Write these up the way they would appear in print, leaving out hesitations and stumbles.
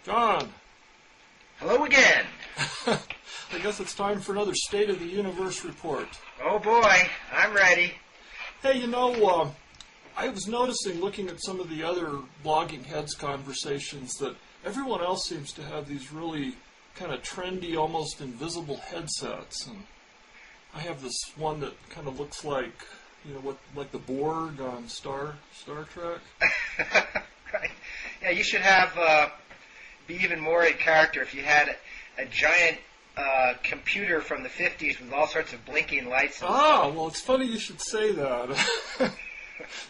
John. Hello again. I guess it's time for another State of the Universe report. Oh boy, I'm ready. Hey, I was noticing, looking at some of the other Blogging Heads conversations, that everyone else seems to have these really kind of trendy, almost invisible headsets. And I have this one that kind of looks like, like the Borg on Star Trek. Right. Yeah, you should have be even more a character if you had a giant computer from the 50s with all sorts of blinking lights and stuff. Well, it's funny you should say that.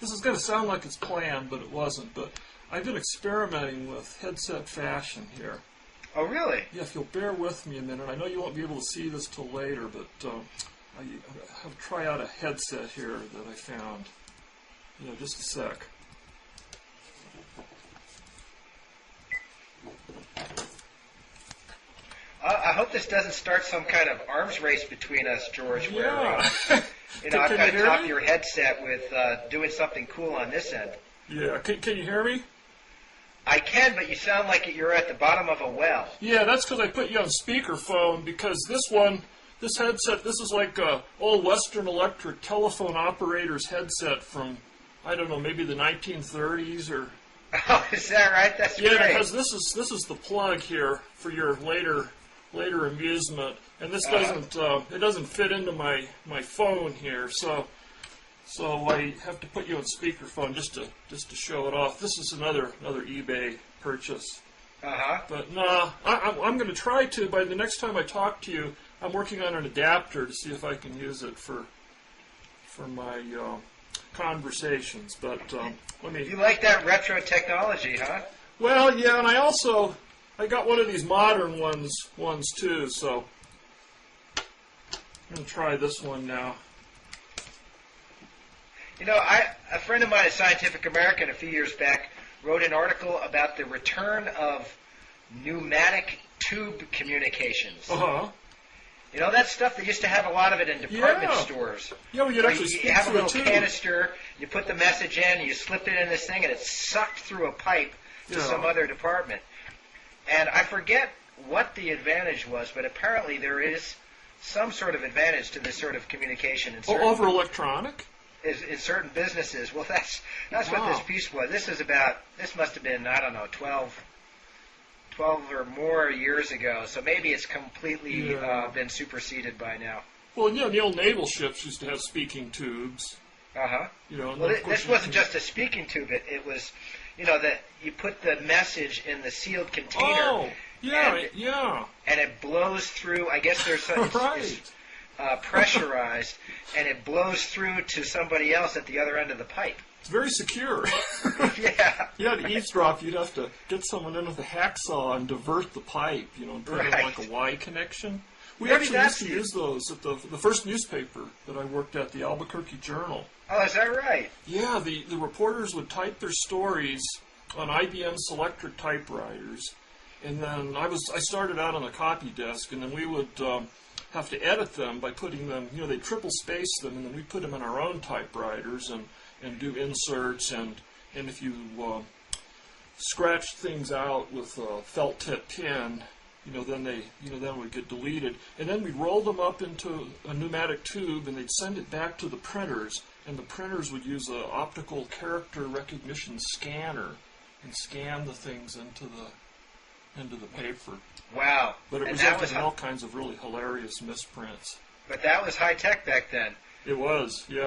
This is going to sound like it's planned, but it wasn't. But I've been experimenting with headset fashion here. Oh, really? Yeah, if you'll bear with me a minute. I know you won't be able to see this till later, but I have to try out a headset here that I found. Just a sec. I hope this doesn't start some kind of arms race between us, George, where I've got to top your headset with doing something cool on this end. Yeah, can you hear me? I can, but you sound like you're at the bottom of a well. Yeah, that's because I put you on speakerphone, because this headset, this is like a old Western Electric telephone operator's headset from, I don't know, maybe the 1930s or... Oh, is that right? That's great. Yeah, because this is the plug here for your later amusement, and this doesn't fit into my phone here, so I have to put you on speakerphone just to show it off. This is another eBay purchase. But no, I'm going to try to. By the next time I talk to you, I'm working on an adapter to see if I can use it for my conversations. But let me. You like that retro technology, huh? Well, yeah, and I got one of these modern ones too, so I'm going to try this one now. A friend of mine at Scientific American a few years back wrote an article about the return of pneumatic tube communications. That stuff, they used to have a lot of it in department stores. Yeah, well, you'd actually you have a little canister, you put the message in, you slip it in this thing, and it's sucked through a pipe to some other department. And I forget what the advantage was, but apparently there is some sort of advantage to this sort of communication. Over electronic? In certain businesses. Well, that's what this piece was. This must have been, I don't know, 12 or more years ago. So maybe it's completely been superseded by now. Well, the old naval ships used to have speaking tubes. Well, this wasn't just a speaking tube. It was, that you put the message in the sealed container. Oh, and it blows through. I guess there's some. It's pressurized, and it blows through to somebody else at the other end of the pipe. It's very secure. Yeah. Yeah, to eavesdrop, you'd have to get someone in with a hacksaw and divert the pipe, and put in like a Y connection. We actually used to use those at the first newspaper that I worked at, the Albuquerque Journal. Oh, is that right? Yeah, the reporters would type their stories on IBM Selectric typewriters, and then I started out on a copy desk, and then we would have to edit them by putting them, they triple space them, and then we put them in our own typewriters and do inserts, and if you scratch things out with a felt tip pen, then then would get deleted, and then we'd roll them up into a pneumatic tube, and they'd send it back to the printers, and the printers would use an optical character recognition scanner and scan the things into the paper. Wow. But it resulted in all kinds of really hilarious misprints. But that was high tech back then. It was, yeah.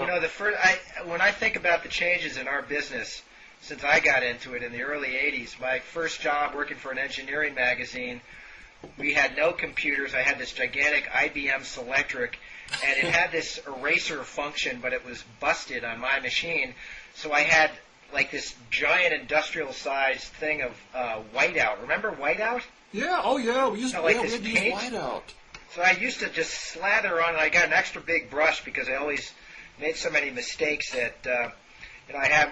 When I think about the changes in our business since I got into it in the early 80s, my first job working for an engineering magazine, we had no computers. I had this gigantic IBM Selectric, and it had this eraser function, but it was busted on my machine. So I had like this giant industrial-sized thing of whiteout. Remember whiteout? Yeah, oh yeah, we used to use paint. whiteout. So I used to just slather on it. I got an extra big brush because I always made so many mistakes that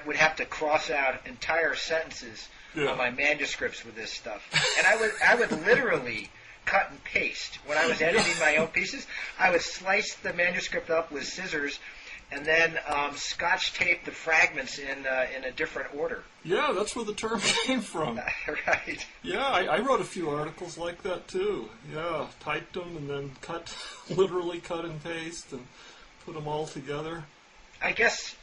would have to cross out entire sentences on my manuscripts with this stuff. And I would literally cut and paste when I was editing my own pieces. I would slice the manuscript up with scissors and then scotch tape the fragments in a different order. Yeah, that's where the term came from. Right. Yeah, I wrote a few articles like that too. Yeah, typed them and then literally cut and paste and put them all together. I guess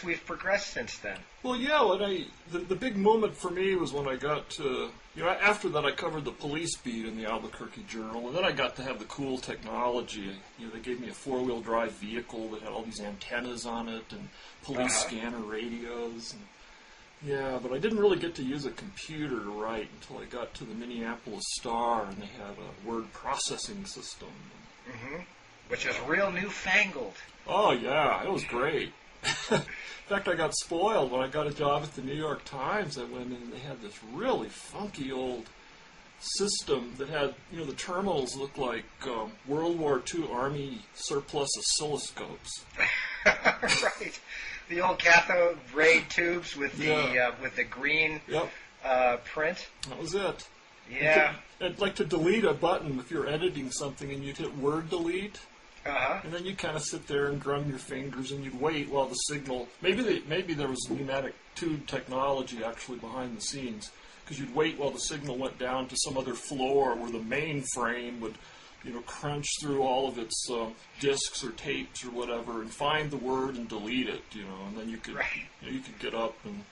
we've progressed since then. Well, yeah, the big moment for me was when I got to, after that I covered the police beat in the Albuquerque Journal, and then I got to have the cool technology. They gave me a four-wheel drive vehicle that had all these antennas on it and police scanner radios. And, yeah, but I didn't really get to use a computer to write until I got to the Minneapolis Star, and they had a word processing system. Mm-hmm. Which is real newfangled. Oh, yeah, it was great. In fact, I got spoiled when I got a job at the New York Times. I went in and they had this really funky old system that had, the terminals looked like World War II Army surplus oscilloscopes. Right. The old cathode ray tubes with the green print. That was it. Yeah. I'd like to delete a button if you're editing something and you'd hit word delete. And then you kind of sit there and drum your fingers, and you'd wait while the signal. Maybe there was pneumatic tube technology actually behind the scenes, because you'd wait while the signal went down to some other floor where the mainframe would, crunch through all of its disks or tapes or whatever, and find the word and delete it. And then you could you could get up and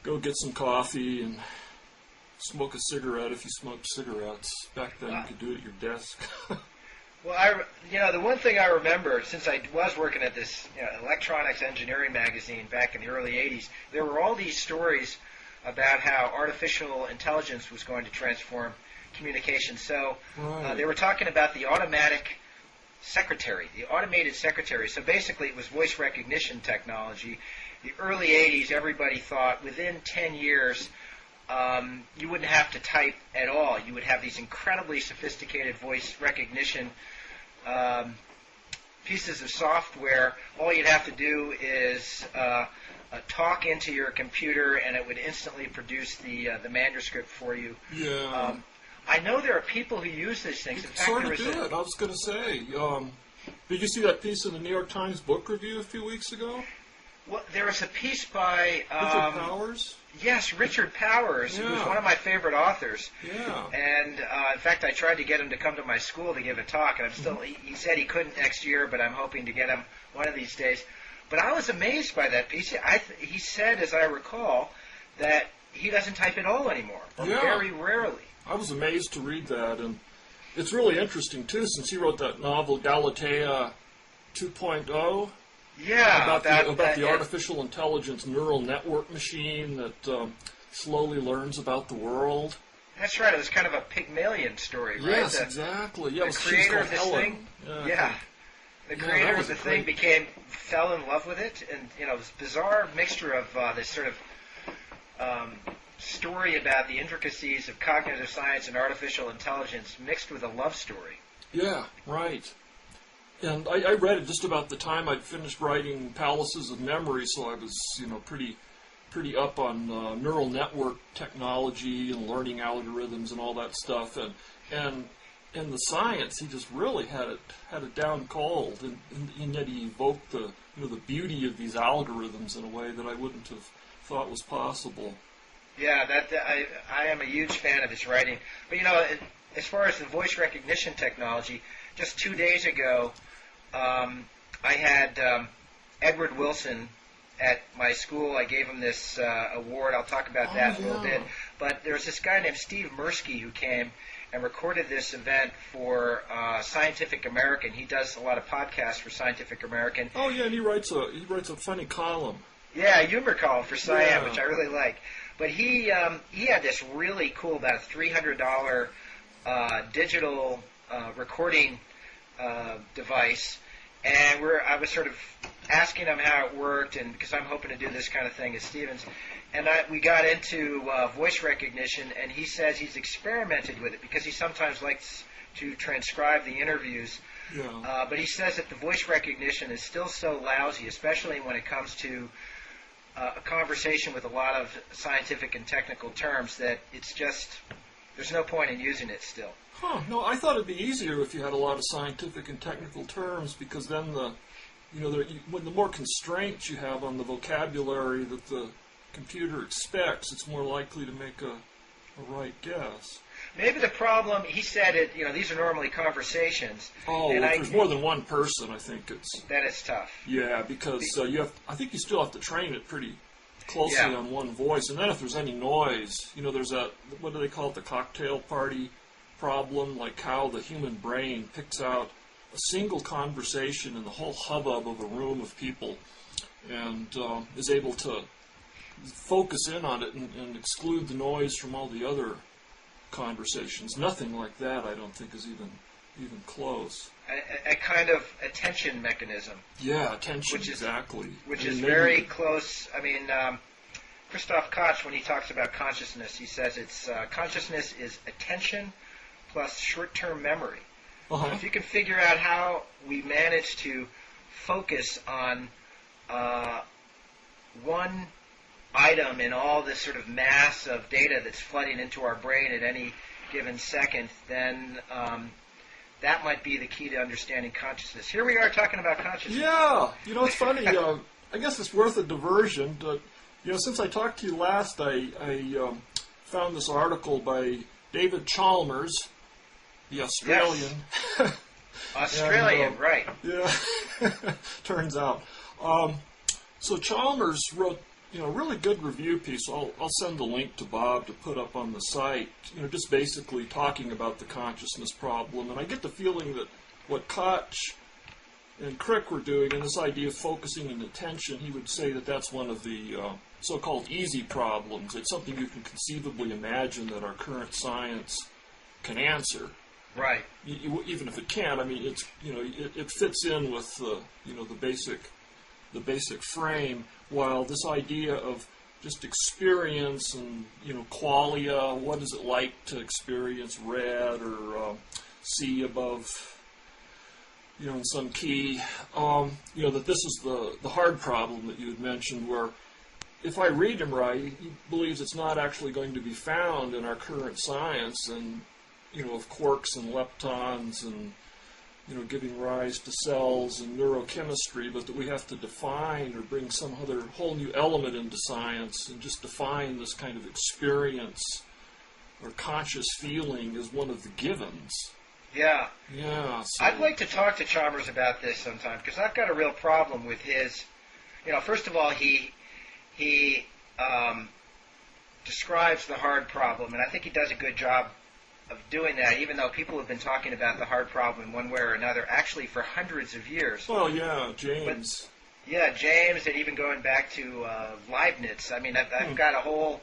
go get some coffee and smoke a cigarette if you smoked cigarettes. Back then, you could do it at your desk. Well, the one thing I remember, since I was working at this electronics engineering magazine back in the early 80s, there were all these stories about how artificial intelligence was going to transform communication. So they were talking about the automated secretary. So basically it was voice recognition technology. The early 80s, everybody thought within 10 years, you wouldn't have to type at all. You would have these incredibly sophisticated voice recognition pieces of software. All you'd have to do is talk into your computer, and it would instantly produce the manuscript for you. Yeah. I know there are people who use these things. In fact, sort of did. I was going to say. Did you see that piece in the New York Times book review a few weeks ago? Well, there was a piece by Richard Powers. Yes, Richard Powers, who was one of my favorite authors. Yeah. And in fact, I tried to get him to come to my school to give a talk, and I'm still. He said he couldn't next year, but I'm hoping to get him one of these days. But I was amazed by that piece. He said, as I recall, that he doesn't type at all anymore, or very rarely. I was amazed to read that, and it's really interesting too, since he wrote that novel Galatea 2.0. Yeah, about the artificial intelligence neural network machine that slowly learns about the world. That's right. It was kind of a Pygmalion story, right? Yes, exactly. Yeah, the creator of this thing. The creator of the thing fell in love with it, and this bizarre mixture of this sort of story about the intricacies of cognitive science and artificial intelligence mixed with a love story. Yeah, right. And I read it just about the time I'd finished writing Palaces of Memory, so I was, pretty up on neural network technology and learning algorithms and all that stuff. And in the science, he just really had it down cold, and yet he evoked the beauty of these algorithms in a way that I wouldn't have thought was possible. Yeah, I am a huge fan of his writing. But as far as the voice recognition technology, just 2 days ago, I had Edward Wilson at my school. I gave him this award. I'll talk about that in a little bit. But there's this guy named Steve Mirsky who came and recorded this event for Scientific American. He does a lot of podcasts for Scientific American. Oh yeah, and he writes a funny column. Yeah, a humor column for Sciam, which I really like. But he had this really cool, about a $300 digital recording device, and I was sort of asking him how it worked, and because I'm hoping to do this kind of thing at Stevens, and we got into voice recognition, and he says he's experimented with it because he sometimes likes to transcribe the interviews. Yeah. But he says that the voice recognition is still so lousy, especially when it comes to a conversation with a lot of scientific and technical terms, that it's just, there's no point in using it still. No, I thought it'd be easier if you had a lot of scientific and technical terms, because then when the more constraints you have on the vocabulary that the computer expects, it's more likely to make a right guess. Maybe the problem, he said it, these are normally conversations. Oh, if there's more than one person, I think that is tough. Yeah, because I think you still have to train it pretty closely on one voice. And then if there's any noise, there's what do they call it, the cocktail party problem, like how the human brain picks out a single conversation in the whole hubbub of a room of people and is able to focus in on it and exclude the noise from all the other conversations. Nothing like that, I don't think, is even close. A kind of attention mechanism. Yeah, attention, exactly. Which is very close. Christoph Koch, when he talks about consciousness, he says it's consciousness is attention plus short-term memory. Uh-huh. So if you can figure out how we manage to focus on one item in all this sort of mass of data that's flooding into our brain at any given second, then that might be the key to understanding consciousness. Here we are talking about consciousness. Yeah, it's funny. I guess it's worth a diversion. But, since I talked to you last, I found this article by David Chalmers, the Australian. Yes. Australian, and, right. Yeah, turns out. So Chalmers wrote really good review piece. I'll send the link to Bob to put up on the site. Just basically talking about the consciousness problem. And I get the feeling that what Koch and Crick were doing, and this idea of focusing and attention, he would say that that's one of the so-called easy problems. It's something you can conceivably imagine that our current science can answer. Right. Even if it can't, it's it fits in with the basic frame. While this idea of just experience and qualia, what is it like to experience red or see above in some key, that this is the hard problem that you had mentioned, where if I read him right, he believes it's not actually going to be found in our current science and of quarks and leptons and giving rise to cells and neurochemistry, but that we have to define or bring some other whole new element into science and just define this kind of experience or conscious feeling as one of the givens. Yeah. Yeah. So I'd like to talk to Chalmers about this sometime, because I've got a real problem with his, first of all, he describes the hard problem, and I think he does a good job of doing that, even though people have been talking about the hard problem in one way or another, actually for hundreds of years. Well, yeah, James. James, and even going back to Leibniz. I've got a whole,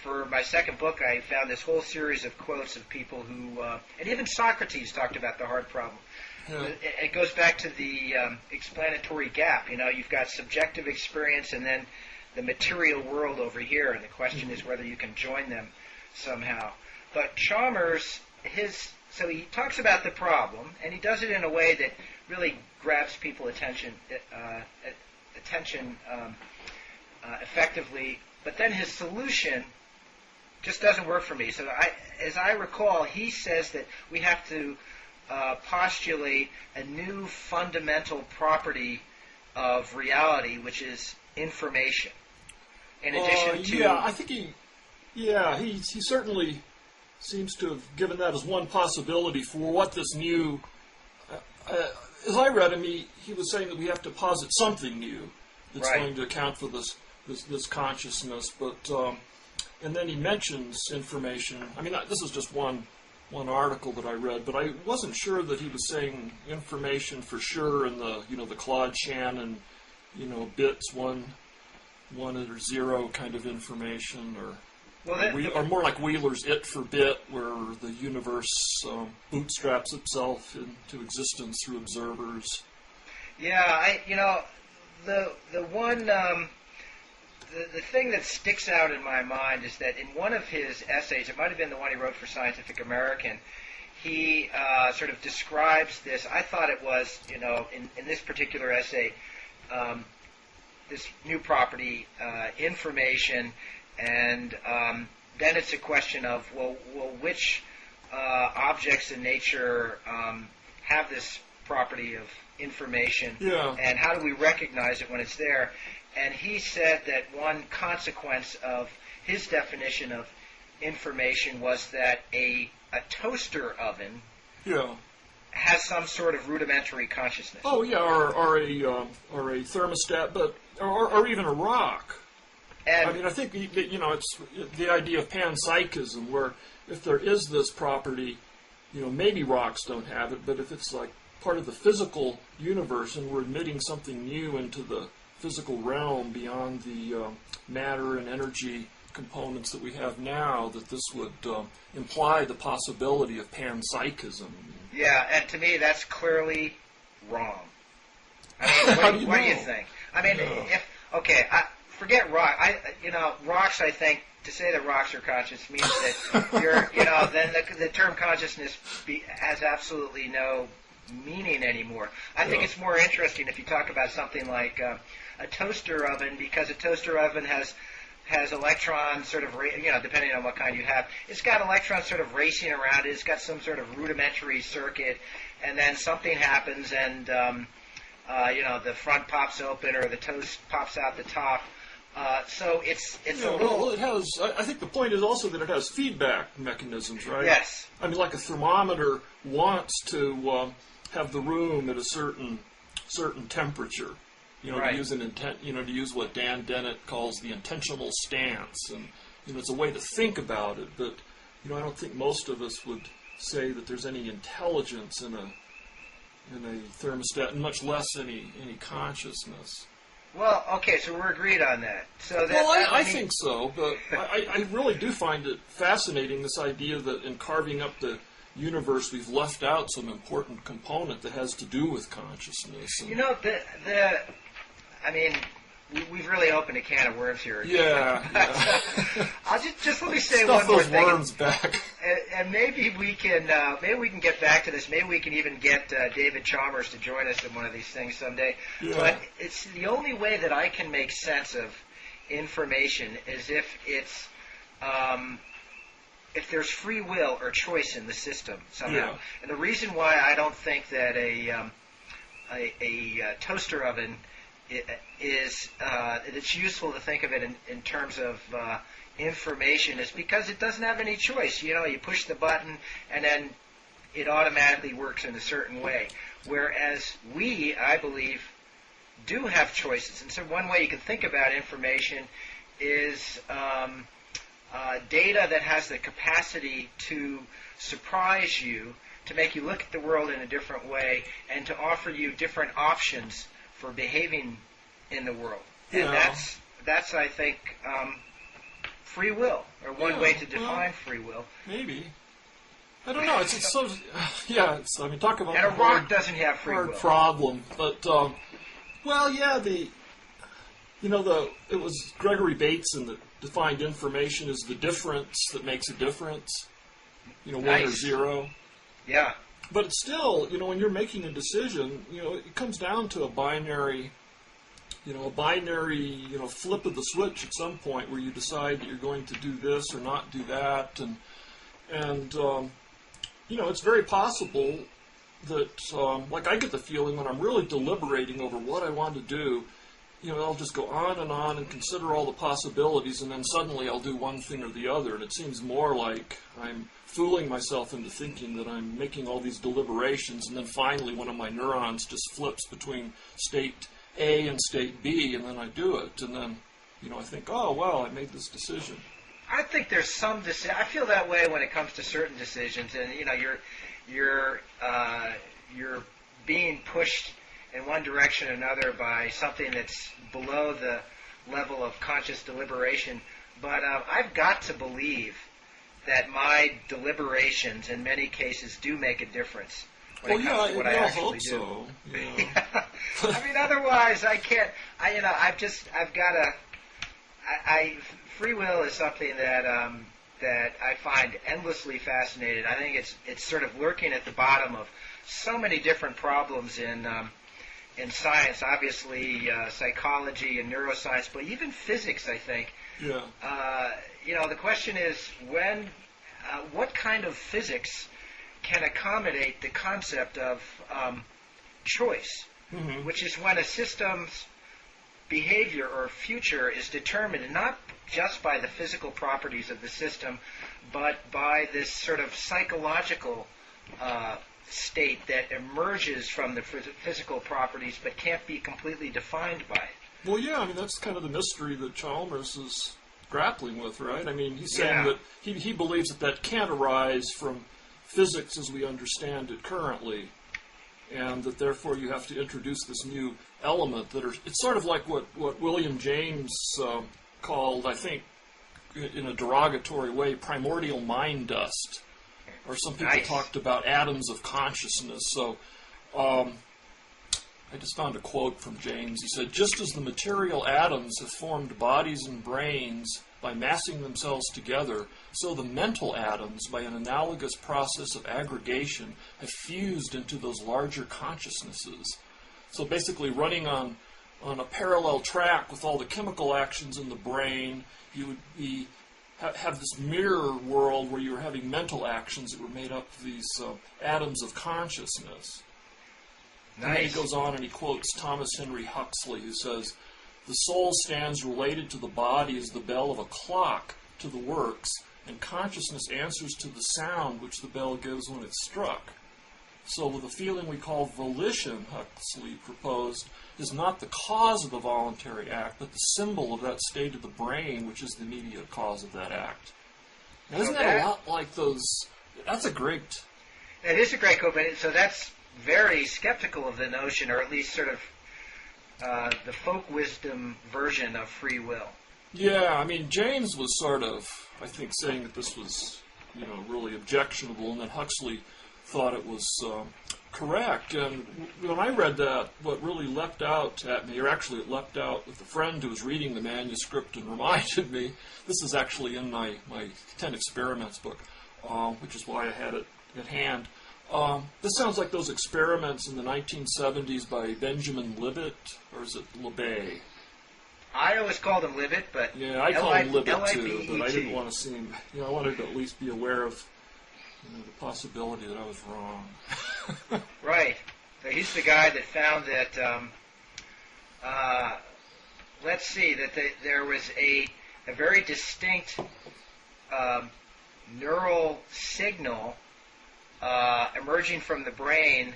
for my second book, I found this whole series of quotes of people who, and even Socrates talked about the hard problem. Yeah. It goes back to the explanatory gap. You've got subjective experience and then the material world over here, and the question is whether you can join them somehow. But Chalmers, so he talks about the problem, and he does it in a way that really grabs people's attention effectively. But then his solution just doesn't work for me. So as I recall, he says that we have to postulate a new fundamental property of reality, which is information. In addition to... Yeah, I think he certainly seems to have given that as one possibility for what this new... as I read him, he was saying that we have to posit something new that's going to account for this consciousness. But and then he mentions information. This is just one article that I read, but I wasn't sure that he was saying information for sure in the the Claude Shannon bits one or zero kind of information, or more like Wheeler's it for bit, where the universe bootstraps itself into existence through observers. Yeah, the one the thing that sticks out in my mind is that in one of his essays, it might have been the one he wrote for Scientific American, he sort of describes this. I thought it was in this particular essay, this new property, information. And then it's a question of, well, which objects in nature have this property of information, Yeah. and how do we recognize it when it's there. And he said that one consequence of his definition of information was that a toaster oven Yeah. has some sort of rudimentary consciousness. Oh yeah, or a thermostat, but or even a rock. And I mean, I think it's the idea of panpsychism, where if there is this property, maybe rocks don't have it, but if it's like part of the physical universe and we're admitting something new into the physical realm beyond the matter and energy components that we have now, that this would imply the possibility of panpsychism. yeah, and to me that's clearly wrong. I mean, what do you think? I mean, forget rock. Rocks. I think to say that rocks are conscious means that then the term consciousness has absolutely no meaning anymore. I think it's more interesting if you talk about something like a toaster oven, because a toaster oven has electrons sort of, depending on what kind you have, it's got electrons sort of racing around it. It's got some sort of rudimentary circuit, and then something happens, and the front pops open or the toast pops out the top. So it's a little. Well, it has. I think the point is also that it has feedback mechanisms, right? Yes. I mean, like a thermometer wants to have the room at a certain temperature. Right. To use to use what Dan Dennett calls the intentional stance, and it's a way to think about it. But I don't think most of us would say that there's any intelligence in a thermostat, and much less any consciousness. Well, okay, so we're agreed on that. So that, well, I think so, but I really do find it fascinating, this idea that in carving up the universe we've left out some important component that has to do with consciousness. And we've really opened a can of worms here. Yeah. I'll just let me say Stuff one more those thing. worms back. And maybe we can get back to this. Maybe we can even get David Chalmers to join us in one of these things someday. Yeah. But it's the only way that I can make sense of information is if it's if there's free will or choice in the system somehow. Yeah. And the reason why I don't think that a toaster oven it's useful to think of it in terms of information is because it doesn't have any choice. You push the button and then it automatically works in a certain way. Whereas we, I believe, do have choices. And so one way you can think about information is data that has the capacity to surprise you, to make you look at the world in a different way, and to offer you different options for behaving in the world. And that's I think, free will, or one way to define free will. Maybe. I don't know. It's so. Talk about and a rock doesn't have free will. Hard problem, but it was Gregory Bateson that defined information as the difference that makes a difference. One or zero. Yeah. But it's still, when you're making a decision, it comes down to a binary flip of the switch at some point where you decide that you're going to do this or not do that, and it's very possible that, I get the feeling when I'm really deliberating over what I want to do, I'll just go on and consider all the possibilities, and then suddenly I'll do one thing or the other, and it seems more like I'm fooling myself into thinking that I'm making all these deliberations, and then finally one of my neurons just flips between state A and state B, and then I do it, and then, I think, oh, well, I made this decision. I think there's some I feel that way when it comes to certain decisions, and you're being pushed in one direction or another by something that's below the level of conscious deliberation. But I've got to believe that my deliberations in many cases do make a difference when it comes to what I actually do. So. Yeah. Otherwise I can't. Free will is something that I find endlessly fascinating. I think it's sort of lurking at the bottom of so many different problems in science, obviously psychology and neuroscience, but even physics, I think. Yeah. The question is what kind of physics can accommodate the concept of choice, which is when a system's behavior or future is determined not just by the physical properties of the system, but by this sort of psychological state that emerges from the physical properties but can't be completely defined by it. Well, yeah, I mean, that's kind of the mystery that Chalmers is grappling with, right? I mean, he's saying that he believes that can't arise from physics as we understand it currently, and that therefore you have to introduce this new element it's sort of like what William James called, I think, in a derogatory way, primordial mind dust, or some people talked about atoms of consciousness. So I just found a quote from James. He said, "Just as the material atoms have formed bodies and brains by massing themselves together, so the mental atoms, by an analogous process of aggregation, have fused into those larger consciousnesses." So basically running on a parallel track with all the chemical actions in the brain, you would have this mirror world where you were having mental actions that were made up of these atoms of consciousness. Nice. And then he goes on and he quotes Thomas Henry Huxley, who says, "The soul stands related to the body as the bell of a clock to the works, and consciousness answers to the sound which the bell gives when it's struck. So the feeling we call volition," Huxley proposed, "is not the cause of the voluntary act, but the symbol of that state of the brain which is the immediate cause of that act." Now, isn't that a lot like those? That's a great... It is a great quote, but so that's very skeptical of the notion, or at least sort of the folk wisdom version of free will. Yeah, I mean, James was sort of, I think, saying that this was, really objectionable, and then Huxley thought it was correct. And when I read that, what really leapt out at me, or actually it leapt out with a friend who was reading the manuscript and reminded me, this is actually in my 10 Experiments book, which is why I had it at hand. This sounds like those experiments in the 1970s by Benjamin Libet, or is it Libet? I always called him Libet, but... Yeah, I call him Libet too, but I didn't want to seem... I wanted to at least be aware of the possibility that I was wrong. Right. So he's the guy that found that, that there was a very distinct neural signal emerging from the brain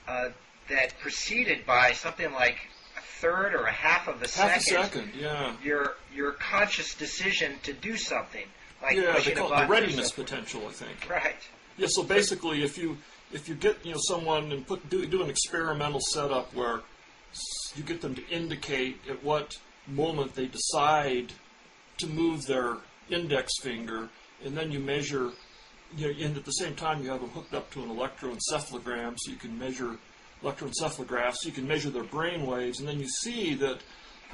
that preceded by something like a third or a half of a second. Half a second, yeah. Your conscious decision to do something. Like they call it the readiness potential, I think. Right. Yeah, so basically if you get someone and do an experimental setup where you get them to indicate at what moment they decide to move their index finger, and then you measure, and at the same time you have them hooked up to an electroencephalogram so you can measure electroencephalograph, so you can measure their brain waves, and then you see that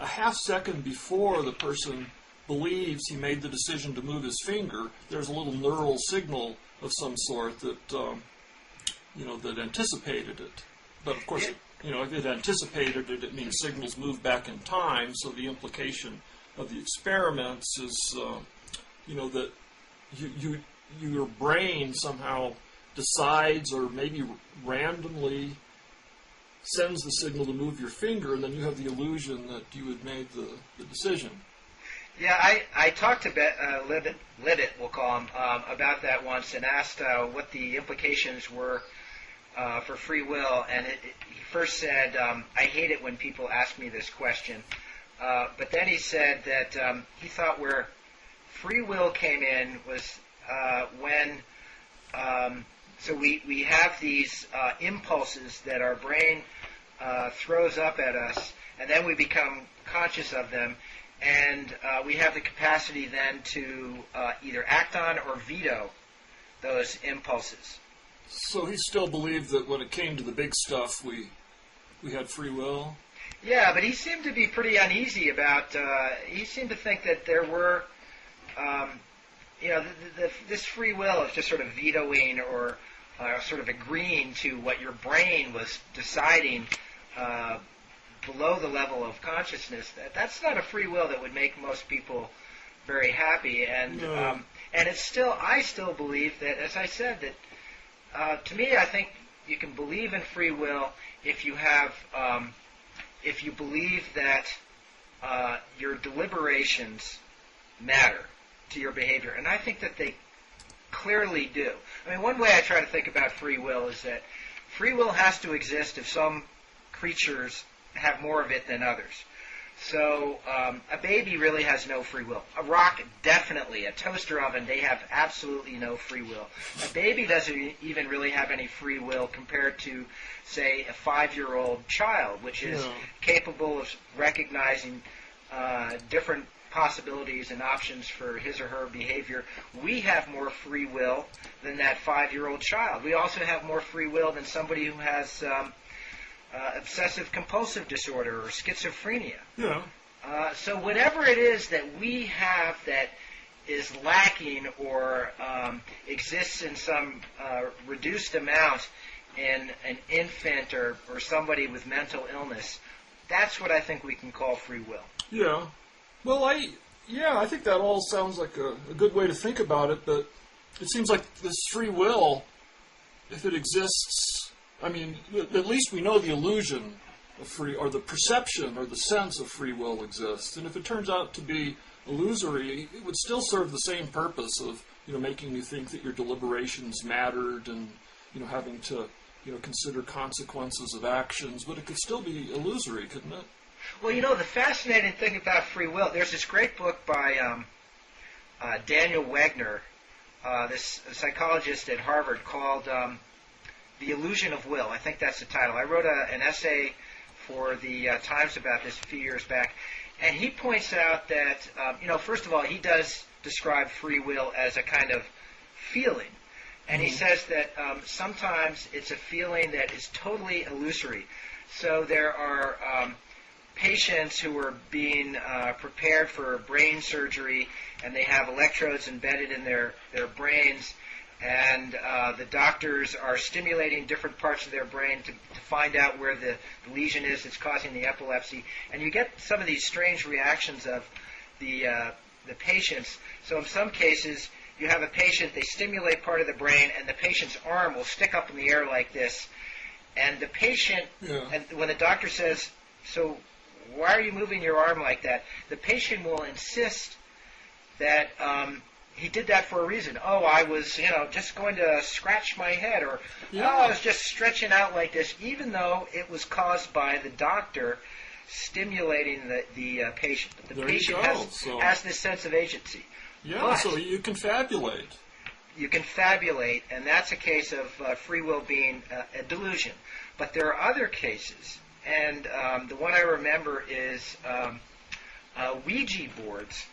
a half second before the person believes he made the decision to move his finger, there's a little neural signal of some sort that that anticipated it. But of course, if it anticipated it, it means signals move back in time. So the implication of the experiments is, that your brain somehow decides, or maybe randomly sends the signal to move your finger, and then you have the illusion that you had made the decision. Yeah, I talked to Libet, we'll call him, about that once, and asked what the implications were for free will. And he first said, I hate it when people ask me this question. But then he said that he thought where free will came in was when, so we have these impulses that our brain throws up at us, and then we become conscious of them. And we have the capacity then to either act on or veto those impulses. So he still believed that when it came to the big stuff, we had free will? Yeah, but he seemed to be pretty uneasy about, he seemed to think that there were, this free will of just sort of vetoing or sort of agreeing to what your brain was deciding below the level of consciousness. That's not a free will that would make most people very happy. And and I still believe that, as I said, that to me, I think believe in free will if you have if you believe that your deliberations matter to your behavior, and I think that they clearly do. I mean, one way I try to think about free will is that free will has to exist if some creatures have more of it than others. So a baby really has no free will. A rock, definitely. A toaster oven, they have absolutely no free will. A baby doesn't even really have any free will compared to, say, a 5-year-old child, which is capable of recognizing different possibilities and options for his or her behavior. We have more free will than that 5-year-old child. We also have more free will than somebody who has obsessive compulsive disorder or schizophrenia. Yeah. So whatever it is that we have that is lacking or exists in some reduced amount in an infant or somebody with mental illness, that's what I think we can call free will. Yeah. Well, I think that all sounds like a good way to think about it, but it seems like this free will, if it exists, I mean, at least we know the illusion of free, or the perception or the sense of free will exists, and if it turns out to be illusory, it would still serve the same purpose of, making you think that your deliberations mattered and, having to, consider consequences of actions, but it could still be illusory, couldn't it? Well, the fascinating thing about free will, there's this great book by Daniel Wegner, this psychologist at Harvard, called The Illusion of Will. I think that's the title. I wrote an essay for the Times about this a few years back, and he points out that, first of all, he does describe free will as a kind of feeling. And he says that sometimes it's a feeling that is totally illusory. So there are patients who are being prepared for brain surgery, and they have electrodes embedded in their brains, and the doctors are stimulating different parts of their brain to find out where the lesion is that's causing the epilepsy. And you get some of these strange reactions of the patients. So in some cases, you have a patient, they stimulate part of the brain, and the patient's arm will stick up in the air like this. And the patient, and when the doctor says, so why are you moving your arm like that? The patient will insist that he did that for a reason. Oh, I was, just going to scratch my head, or oh, I was just stretching out like this, even though it was caused by the doctor stimulating the patient. But the patient has this sense of agency. Yeah, but so you can fabulate. You can fabulate, and that's a case of free will being a delusion. But there are other cases, and the one I remember is Ouija boards.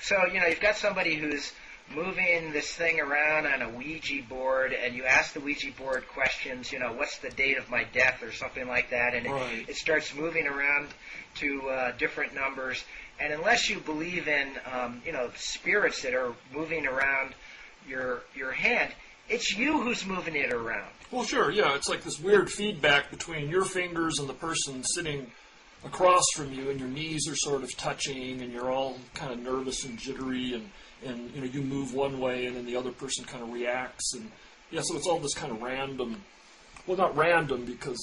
So, you've got somebody who's moving this thing around on a Ouija board, and you ask the Ouija board questions, what's the date of my death or something like that, and it starts moving around to different numbers. And unless you believe in, spirits that are moving around your hand, it's you who's moving it around. Well, sure, yeah. It's like this weird feedback between your fingers and the person sitting across from you, and your knees are sort of touching, and you're all kind of nervous and jittery, and you move one way, and then the other person kind of reacts, and so it's all this kind of random. Well, not random, because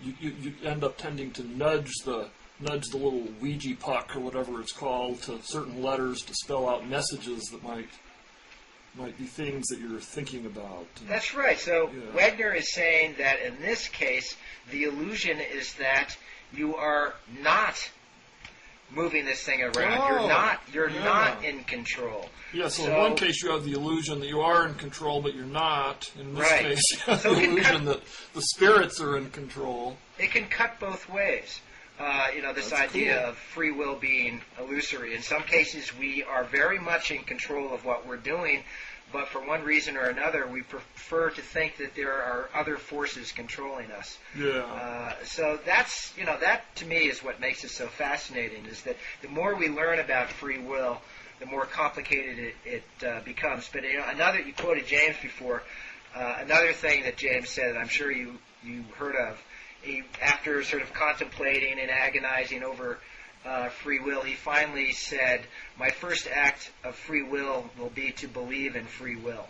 you end up tending to nudge the little Ouija puck or whatever it's called to certain letters to spell out messages that might be things that you're thinking about. That's right. So Wegner is saying that in this case, the illusion is that you are not moving this thing around. You're not in control. Yeah, so in one case you have the illusion that you are in control, but you're not. In this case, you have the illusion that the spirits are in control. It can cut both ways. This idea of free will being illusory. In some cases, we are very much in control of what we're doing, but for one reason or another, we prefer to think that there are other forces controlling us. Yeah. So that's, that to me is what makes it so fascinating, is that the more we learn about free will, the more complicated it becomes. But you quoted James before. Another thing that James said, and I'm sure you heard of, after sort of contemplating and agonizing over free will, he finally said, my first act of free will be to believe in free will.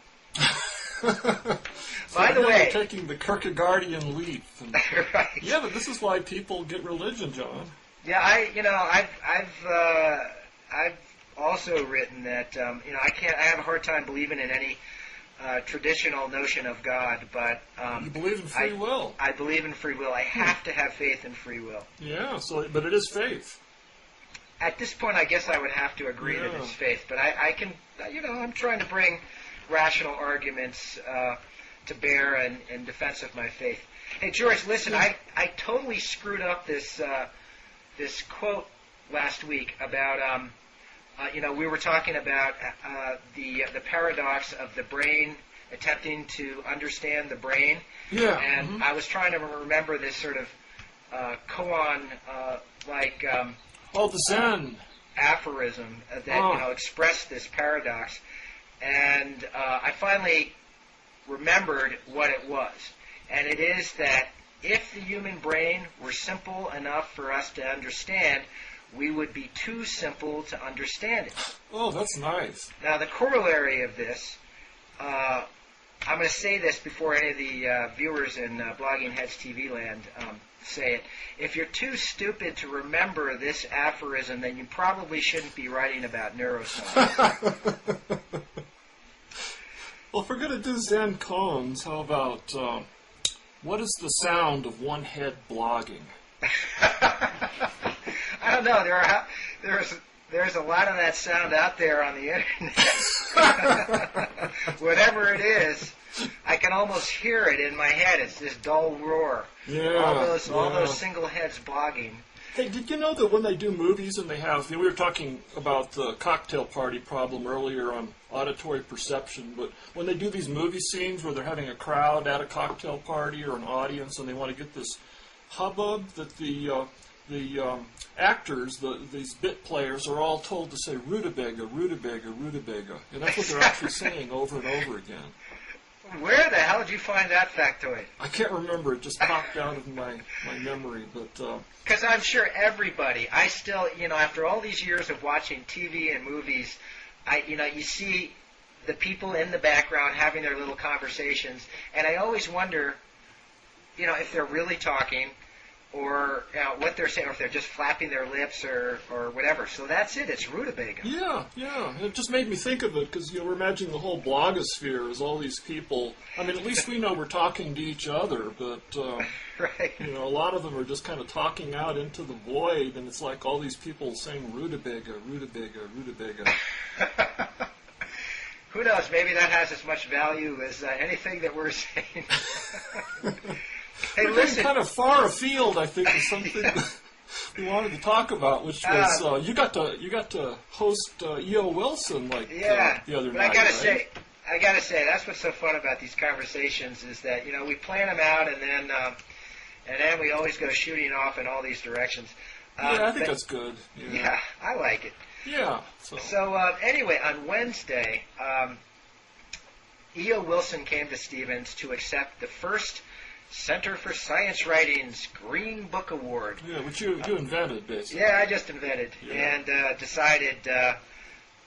By the way, taking the Kierkegaardian leap. And, right. Yeah, but this is why people get religion, John. Yeah, I've also written that I have a hard time believing in any traditional notion of God, but You believe in free will. I believe in free will. I have to have faith in free will. Yeah, but it is faith. At this point, I guess I would have to agree that it's faith, but I can, I'm trying to bring rational arguments to bear in defense of my faith. Hey, George, listen, I totally screwed up this quote last week about, we were talking about the paradox of the brain attempting to understand the brain. Yeah. And I was trying to remember this sort of koan, the Zen. Aphorism that expressed this paradox. And I finally remembered what it was. And it is that if the human brain were simple enough for us to understand, we would be too simple to understand it. Oh, that's nice. Now, the corollary of this, I'm going to say this before any of the viewers in Blogging Heads TV land say it. If you're too stupid to remember this aphorism, then you probably shouldn't be writing about neuroscience. Well, if we're going to do Zen koans, how about what is the sound of one head blogging? I don't know. There's a lot of that sound out there on the internet. Whatever it is, I can almost hear it in my head. It's this dull roar. Yeah. All those single heads blogging. Hey, did you know that when they do movies and they have, we were talking about the cocktail party problem earlier on auditory perception, but when they do these movie scenes where they're having a crowd at a cocktail party or an audience and they want to get this hubbub, that the actors, these bit players, are all told to say rutabaga, rutabaga, rutabaga, and that's what they're actually saying over and over again. Where the hell did you find that factoid? I can't remember. It just popped out of my memory. But because I'm sure everybody, I still, after all these years of watching TV and movies, you see the people in the background having their little conversations, and I always wonder, if they're really talking, or what they're saying, or if they're just flapping their lips or whatever. So that's it. It's rutabaga. Yeah. It just made me think of it because we're imagining the whole blogosphere as all these people. I mean, at least we know we're talking to each other, but right. A lot of them are just kind of talking out into the void, and it's like all these people saying rutabaga, rutabaga, rutabaga. Who knows? Maybe that has as much value as anything that we're saying. Hey, we're listen. Kind of far afield, I think, is something we wanted to talk about, which was you got to host E.O. Wilson the other night. I gotta say, that's what's so fun about these conversations is that we plan them out and then we always go shooting off in all these directions. I think that's good. Yeah, I like it. Yeah. So anyway, on Wednesday, E.O. Wilson came to Stevens to accept the first Center for Science Writing's Green Book Award. Yeah, which you invented, basically. Yeah, I just invented and decided,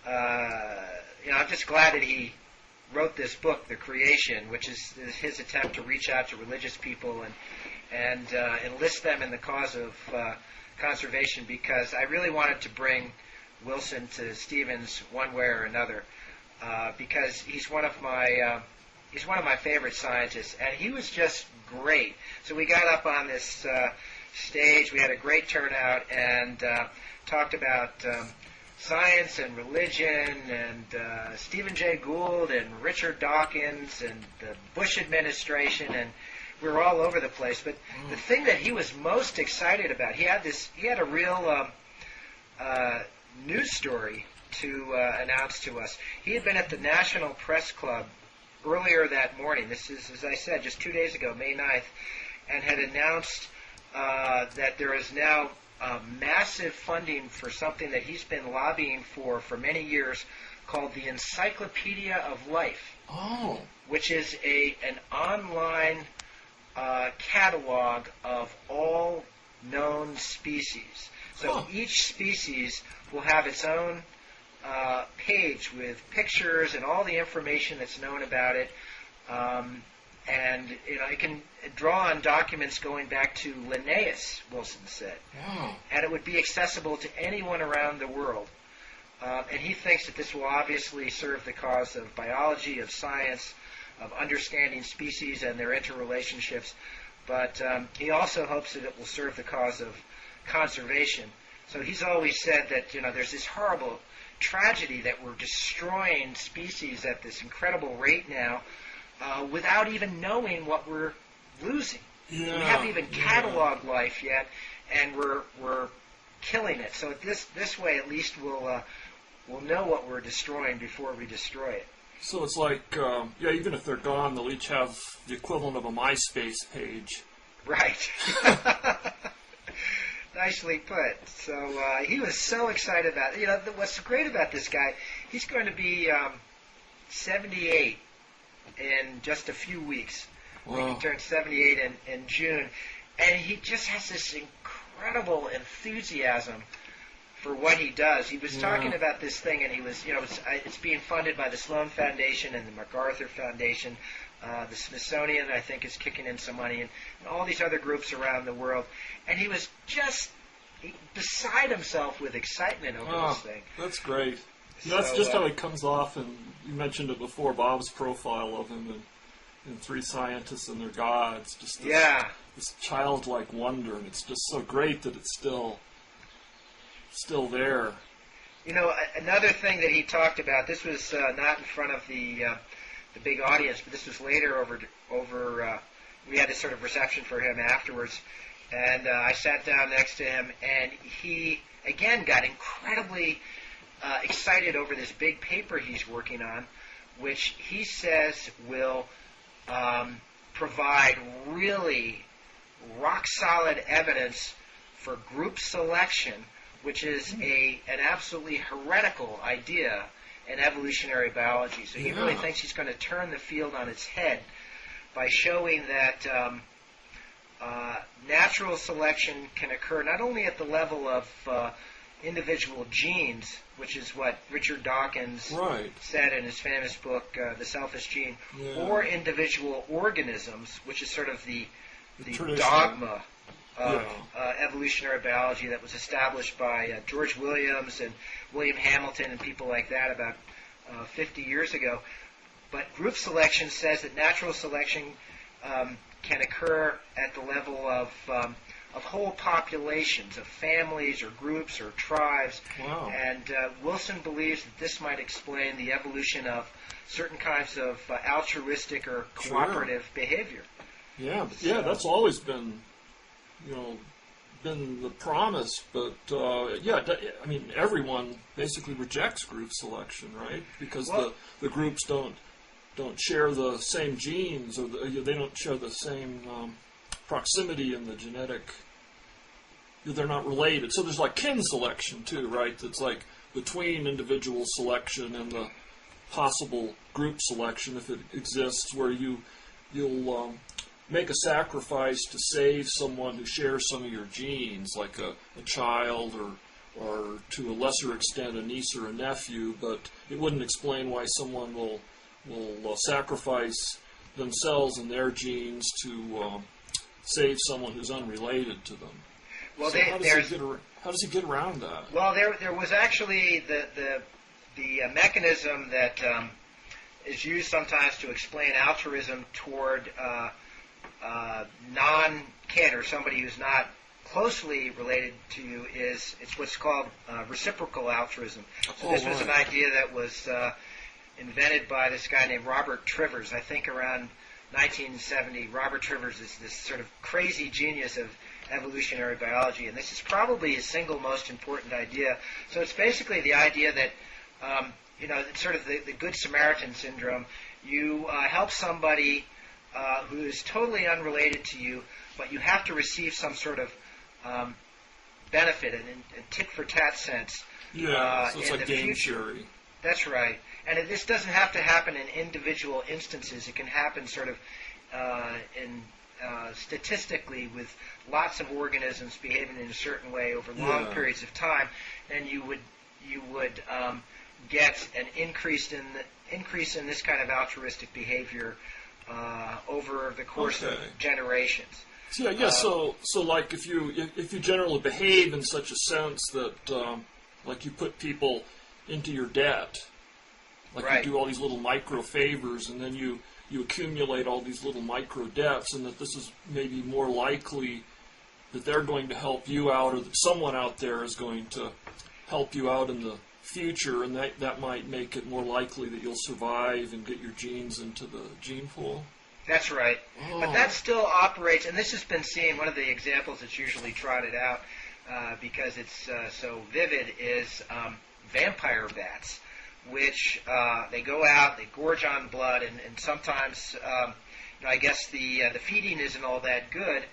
I'm just glad that he wrote this book, The Creation, which is his attempt to reach out to religious people and enlist them in the cause of conservation, because I really wanted to bring Wilson to Stevens one way or another, because he's one of my favorite scientists, and he was just great. So we got up on this stage, we had a great turnout, and talked about science and religion, and Stephen Jay Gould, and Richard Dawkins, and the Bush administration, and we were all over the place. But the thing that he was most excited about, he had a real news story to announce to us. He had been at the National Press Club earlier that morning, this is, as I said, just 2 days ago, May 9th, and had announced that there is now massive funding for something that he's been lobbying for many years, called the Encyclopedia of Life, which is an online catalog of all known species. So each species will have its own page with pictures and all the information that's known about it. And I can draw on documents going back to Linnaeus, Wilson said. Wow. And it would be accessible to anyone around the world. And he thinks that this will obviously serve the cause of biology, of science, of understanding species and their interrelationships. But he also hopes that it will serve the cause of conservation. So he's always said that, there's this horrible tragedy that we're destroying species at this incredible rate now without even knowing what we're losing. Yeah, we haven't even cataloged life yet, and we're killing it. So this way, at least we'll know what we're destroying before we destroy it. So it's like, even if they're gone, they'll each have the equivalent of a MySpace page. Right. Nicely put. So he was so excited about it. What's great about this guy, he's going to be 78 in just a few weeks. Wow. He turned 78 in June. And he just has this incredible enthusiasm for what he does. He was talking about this thing, and he was, it's being funded by the Sloan Foundation and the MacArthur Foundation. The Smithsonian, I think, is kicking in some money, and all these other groups around the world. And he was just beside himself with excitement over this thing. That's great. That's just how he comes off, and you mentioned it before, Bob's profile of him in Three Scientists and Their Gods. Just this childlike wonder, and it's just so great that it's still there. Another thing that he talked about, this was not in front of the big audience, but this was later over we had a sort of reception for him afterwards, and I sat down next to him, and he, again, got incredibly excited over this big paper he's working on, which he says will provide really rock-solid evidence for group selection, which is an absolutely heretical idea in evolutionary biology. So he really thinks he's going to turn the field on its head by showing that natural selection can occur not only at the level of individual genes, which is what Richard Dawkins said in his famous book, The Selfish Gene, or individual organisms, which is sort of the dogma of evolutionary biology that was established by George Williams and William Hamilton and people like that about 50 years ago. But group selection says that natural selection can occur at the level of whole populations, of families or groups or tribes. Wow. And Wilson believes that this might explain the evolution of certain kinds of altruistic or cooperative behavior. Yeah, that's always been, been the promise. But everyone basically rejects group selection, right? Because the groups don't share the same genes, or they don't share the same proximity in the genetic. They're not related. So there's like kin selection too, right? That's like between individual selection and the possible group selection, if it exists, where you'll make a sacrifice to save someone who shares some of your genes, like a child or to a lesser extent a niece or a nephew, but it wouldn't explain why someone will sacrifice themselves and their genes to save someone who's unrelated to them. Well, so how does he get around that? Well, there was actually the mechanism that is used sometimes to explain altruism toward non-kin, or somebody who's not closely related to you, it's what's called reciprocal altruism. So this was an idea that was invented by this guy named Robert Trivers, I think around 1970. Robert Trivers is this sort of crazy genius of evolutionary biology, and this is probably his single most important idea. So it's basically the idea that, it's sort of the Good Samaritan syndrome. You help somebody who is totally unrelated to you, but you have to receive some sort of benefit in tit-for-tat sense. So it's in like the game future. theory. That's right. And this doesn't have to happen in individual instances. It can happen sort of statistically with lots of organisms behaving in a certain way over long periods of time. And you would get an increase in this kind of altruistic behavior over the course of generations. So like if you generally behave in such a sense that like you put people into your debt, like you do all these little micro favors, and then you accumulate all these little micro debts, and that this is maybe more likely that they're going to help you out, or that someone out there is going to help you out in the future, and that might make it more likely that you'll survive and get your genes into the gene pool. That's right. But that still operates, and this has been seen, one of the examples that's usually trotted out because it's so vivid is vampire bats, which they go out, they gorge on blood, and sometimes, I guess the feeding isn't all that good,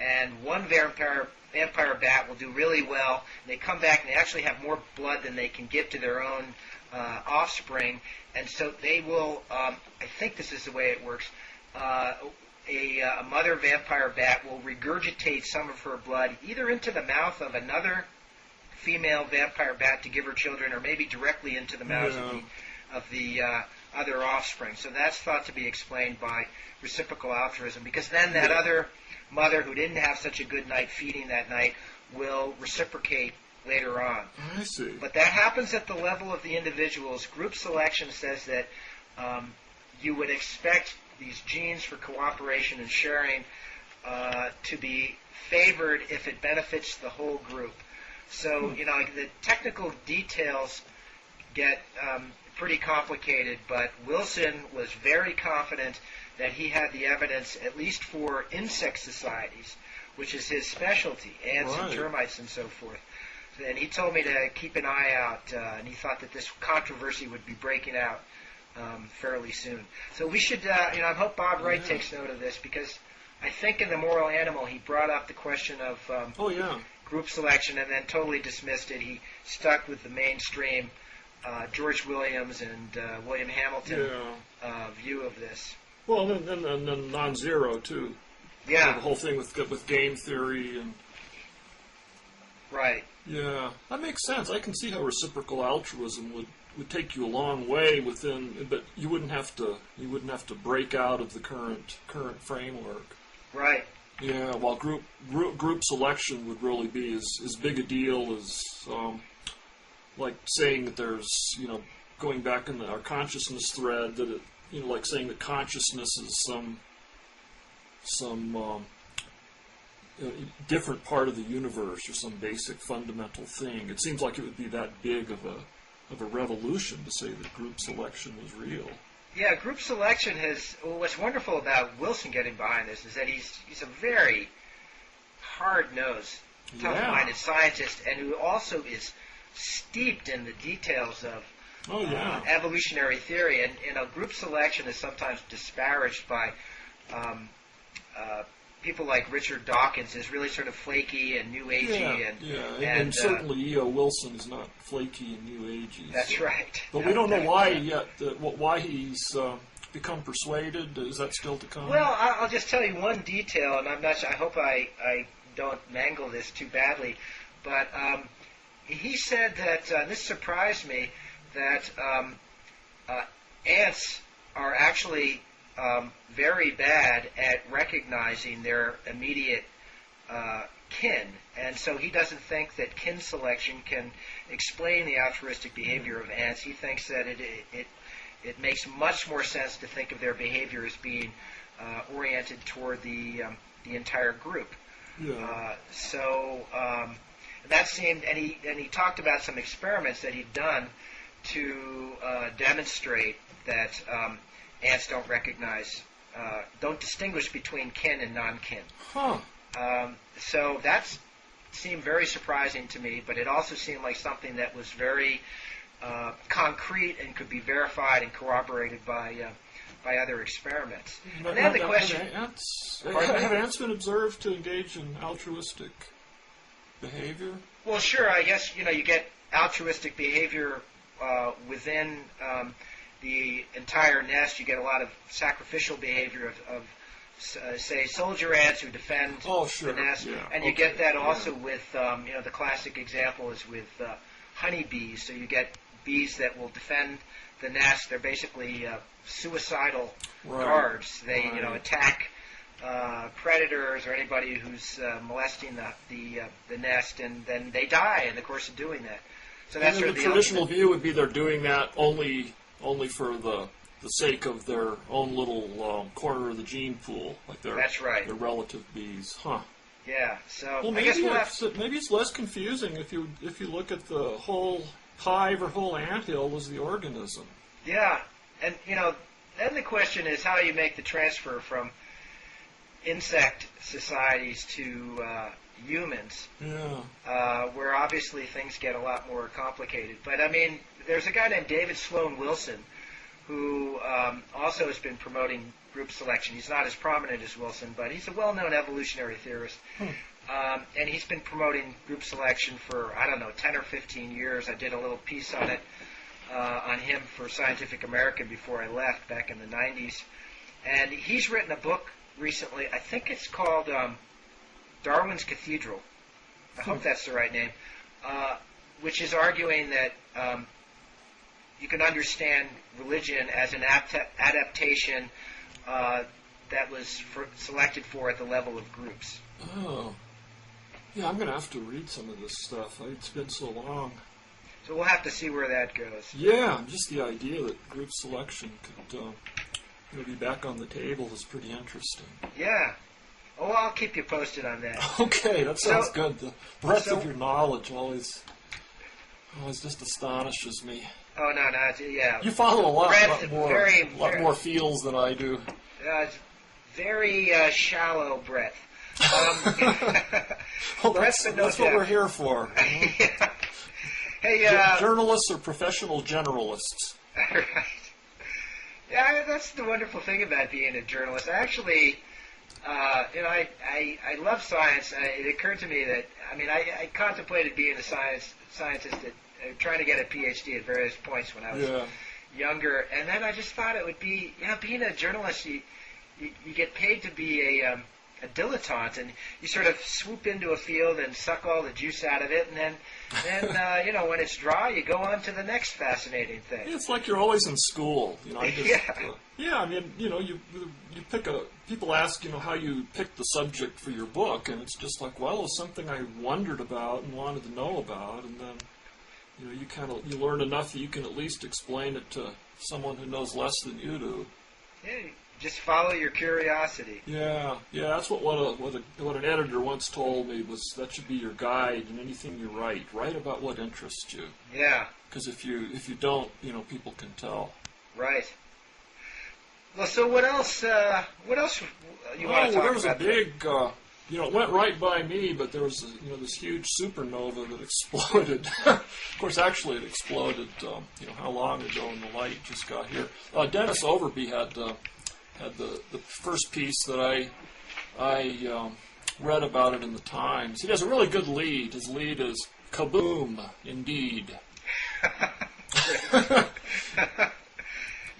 and one vampire bat will do really well, and they come back and they actually have more blood than they can give to their own offspring, and so they will, I think this is the way it works, a mother vampire bat will regurgitate some of her blood either into the mouth of another female vampire bat to give her children, or maybe directly into the mouths of the other offspring. So that's thought to be explained by reciprocal altruism, because then that other mother who didn't have such a good night feeding that night will reciprocate later on. I see. But that happens at the level of the individuals. Group selection says that you would expect these genes for cooperation and sharing to be favored if it benefits the whole group. So, the technical details get pretty complicated, but Wilson was very confident that he had the evidence, at least for insect societies, which is his specialty, ants and termites and so forth. And he told me to keep an eye out, and he thought that this controversy would be breaking out fairly soon. So we should, I hope Bob Wright takes note of this, because I think in The Moral Animal he brought up the question of group selection and then totally dismissed it. He stuck with the mainstream George Williams and William Hamilton view of this. Well, and then non-zero, too. Yeah. So the whole thing with game theory and... Right. Yeah, that makes sense. I can see how reciprocal altruism would take you a long way within, but you wouldn't have to break out of the current framework. Right. Yeah, while group selection would really be as big a deal as like saying that there's, going back in our consciousness thread, that it, like saying that consciousness is some different part of the universe or some basic fundamental thing. It seems like it would be that big of a revolution to say that group selection was real. Yeah, group selection what's wonderful about Wilson getting behind this is that he's a very hard-nosed, tough-minded scientist, and who also is steeped in the details of evolutionary theory. And group selection is sometimes disparaged by people like Richard Dawkins, is really sort of flaky and new agey. And certainly E.O. Wilson is not flaky and new agey. That's right. But we don't know why yet. Why he's become persuaded. Is that still to come? Well, I'll just tell you one detail, and I'm not sure. I hope I don't mangle this too badly. But he said that this surprised me, that ants are actually very bad at recognizing their immediate kin, and so he doesn't think that kin selection can explain the altruistic behavior of ants. He thinks that it makes much more sense to think of their behavior as being oriented toward the entire group. Yeah. That seemed, and he talked about some experiments that he'd done to demonstrate that ants don't distinguish between kin and non-kin. Huh. So that seemed very surprising to me, but it also seemed like something that was very concrete and could be verified and corroborated by other experiments. But and then the question: have ants been observed to engage in altruistic behavior? Well, sure. I guess you get altruistic behavior within the entire nest. You get a lot of sacrificial behavior of say, soldier ants who defend the nest, and you get that also with the classic example is with honeybees. So you get bees that will defend the nest. They're basically suicidal Right. guards. They Right. attack predators or anybody who's molesting the nest, and then they die in the course of doing that. So that's And sort of the the traditional ultimate. view would be they're doing that only for the sake of their own little corner of the gene pool, like That's right. their relative bees, huh? Yeah. So Well, I guess maybe we'll have. maybe it's less confusing if you look at the whole hive or whole anthill as the organism. Yeah, and then the question is how you make the transfer from insect societies to humans, where obviously things get a lot more complicated. But I mean, there's a guy named David Sloan Wilson who also has been promoting group selection. He's not as prominent as Wilson, but he's a well-known evolutionary theorist. And he's been promoting group selection for, 10 or 15 years. I did a little piece on it, on him for Scientific American before I left back in the 90s. And he's written a book recently, I think it's called Darwin's Cathedral. I hope that's the right name, which is arguing that you can understand religion as an adaptation that was selected for at the level of groups. Oh. Yeah, I'm going to have to read some of this stuff. It's been so long. So we'll have to see where that goes. Yeah, just the idea that group selection could be back on the table is pretty interesting. Yeah. Oh, I'll keep you posted on that. Okay, that sounds good. The breadth so- of your knowledge always just astonishes me. Oh, no, yeah. You follow a lot Breadth, more fields than I do. It's very shallow breadth. Well, that's but no what depth. we're here for. Yeah. Hey, Journalists are professional generalists. right. Yeah, that's the wonderful thing about being a journalist. Actually, I love science. It occurred to me that, I contemplated being a scientist, trying to get a PhD at various points when I was younger, and then I just thought it would be, being a journalist, you get paid to be a dilettante, and you sort of swoop into a field and suck all the juice out of it, and then when it's dry, you go on to the next fascinating thing. It's like you're always in school, Yeah. You pick people ask, how you pick the subject for your book, and it's just like, well, it was something I wondered about and wanted to know about, and then, you learn enough that you can at least explain it to someone who knows less than you do. Yeah, just follow your curiosity. Yeah, that's what an editor once told me, was that should be your guide in anything you write. Write about what interests you. Yeah. Because if you don't, people can tell. Right. Well, so what else you want to talk about? There was a big, it went right by me, but there was, this huge supernova that exploded. Of course, actually it exploded, how long ago, and the light just got here. Dennis Overby had the first piece that I read about it in the Times. He has a really good lead. His lead is kaboom, indeed.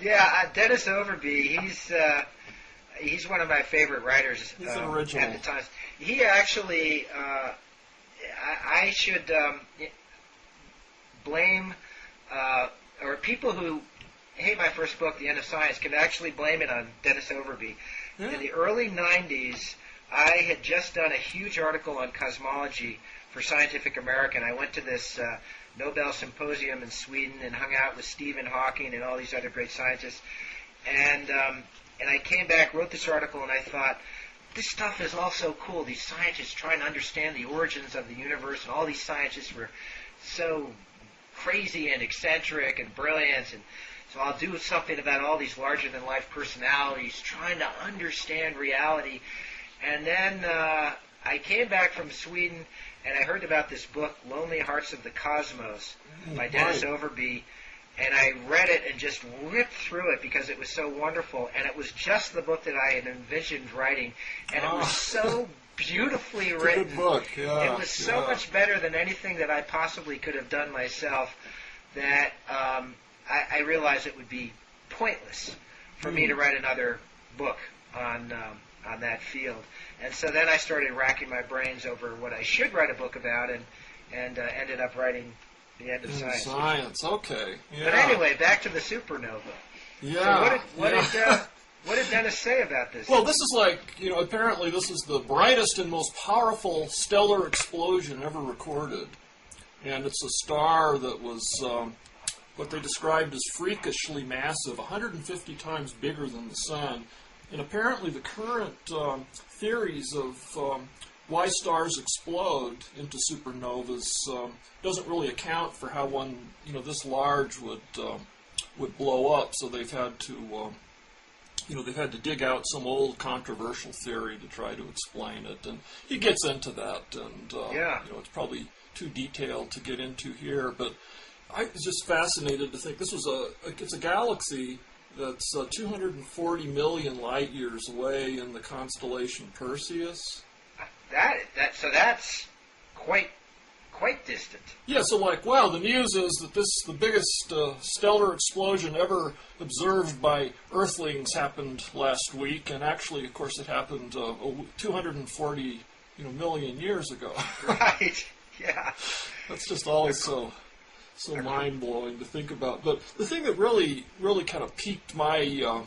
Yeah, Dennis Overby, he's one of my favorite writers. He's an original. At the Times. He actually, I should blame, or people who hate my first book, The End of Science, can actually blame it on Dennis Overby. Yeah. In the early 90s, I had just done a huge article on cosmology for Scientific American. I went to this Nobel Symposium in Sweden and hung out with Stephen Hawking and all these other great scientists. And I came back, wrote this article, and I thought, this stuff is all so cool. These scientists trying to understand the origins of the universe, and all these scientists were so crazy and eccentric and brilliant. And so I'll do something about all these larger-than-life personalities trying to understand reality. And then I came back from Sweden, and I heard about this book, Lonely Hearts of the Cosmos, by Dennis Overby, and I read it and just ripped through it because it was so wonderful, and it was just the book that I had envisioned writing, and it was so beautifully written. Good book, yeah. It was so much better than anything that I possibly could have done myself that I realized it would be pointless for me to write another book on that field. And so then I started racking my brains over what I should write a book about, and ended up writing The end of End of science. science. Okay. Yeah. But anyway, back to the supernova. Yeah. So what did Dennis say about this? Well, this is like, apparently this is the brightest and most powerful stellar explosion ever recorded. And it's a star that was what they described as freakishly massive, 150 times bigger than the Sun. And apparently the current theories of why stars explode into supernovas doesn't really account for how one, this large would blow up. So they've had to they've had to dig out some old controversial theory to try to explain it, and he gets into that, and it's probably too detailed to get into here, but I was just fascinated to think this was it's a galaxy that's 240 million light years away in the constellation Perseus. So that's quite distant. Yeah, so wow, the news is that the biggest stellar explosion ever observed by Earthlings happened last week, and actually, of course, it happened 240 million years ago. Right. Yeah. That's just always so mind blowing to think about. But the thing that really kind of piqued my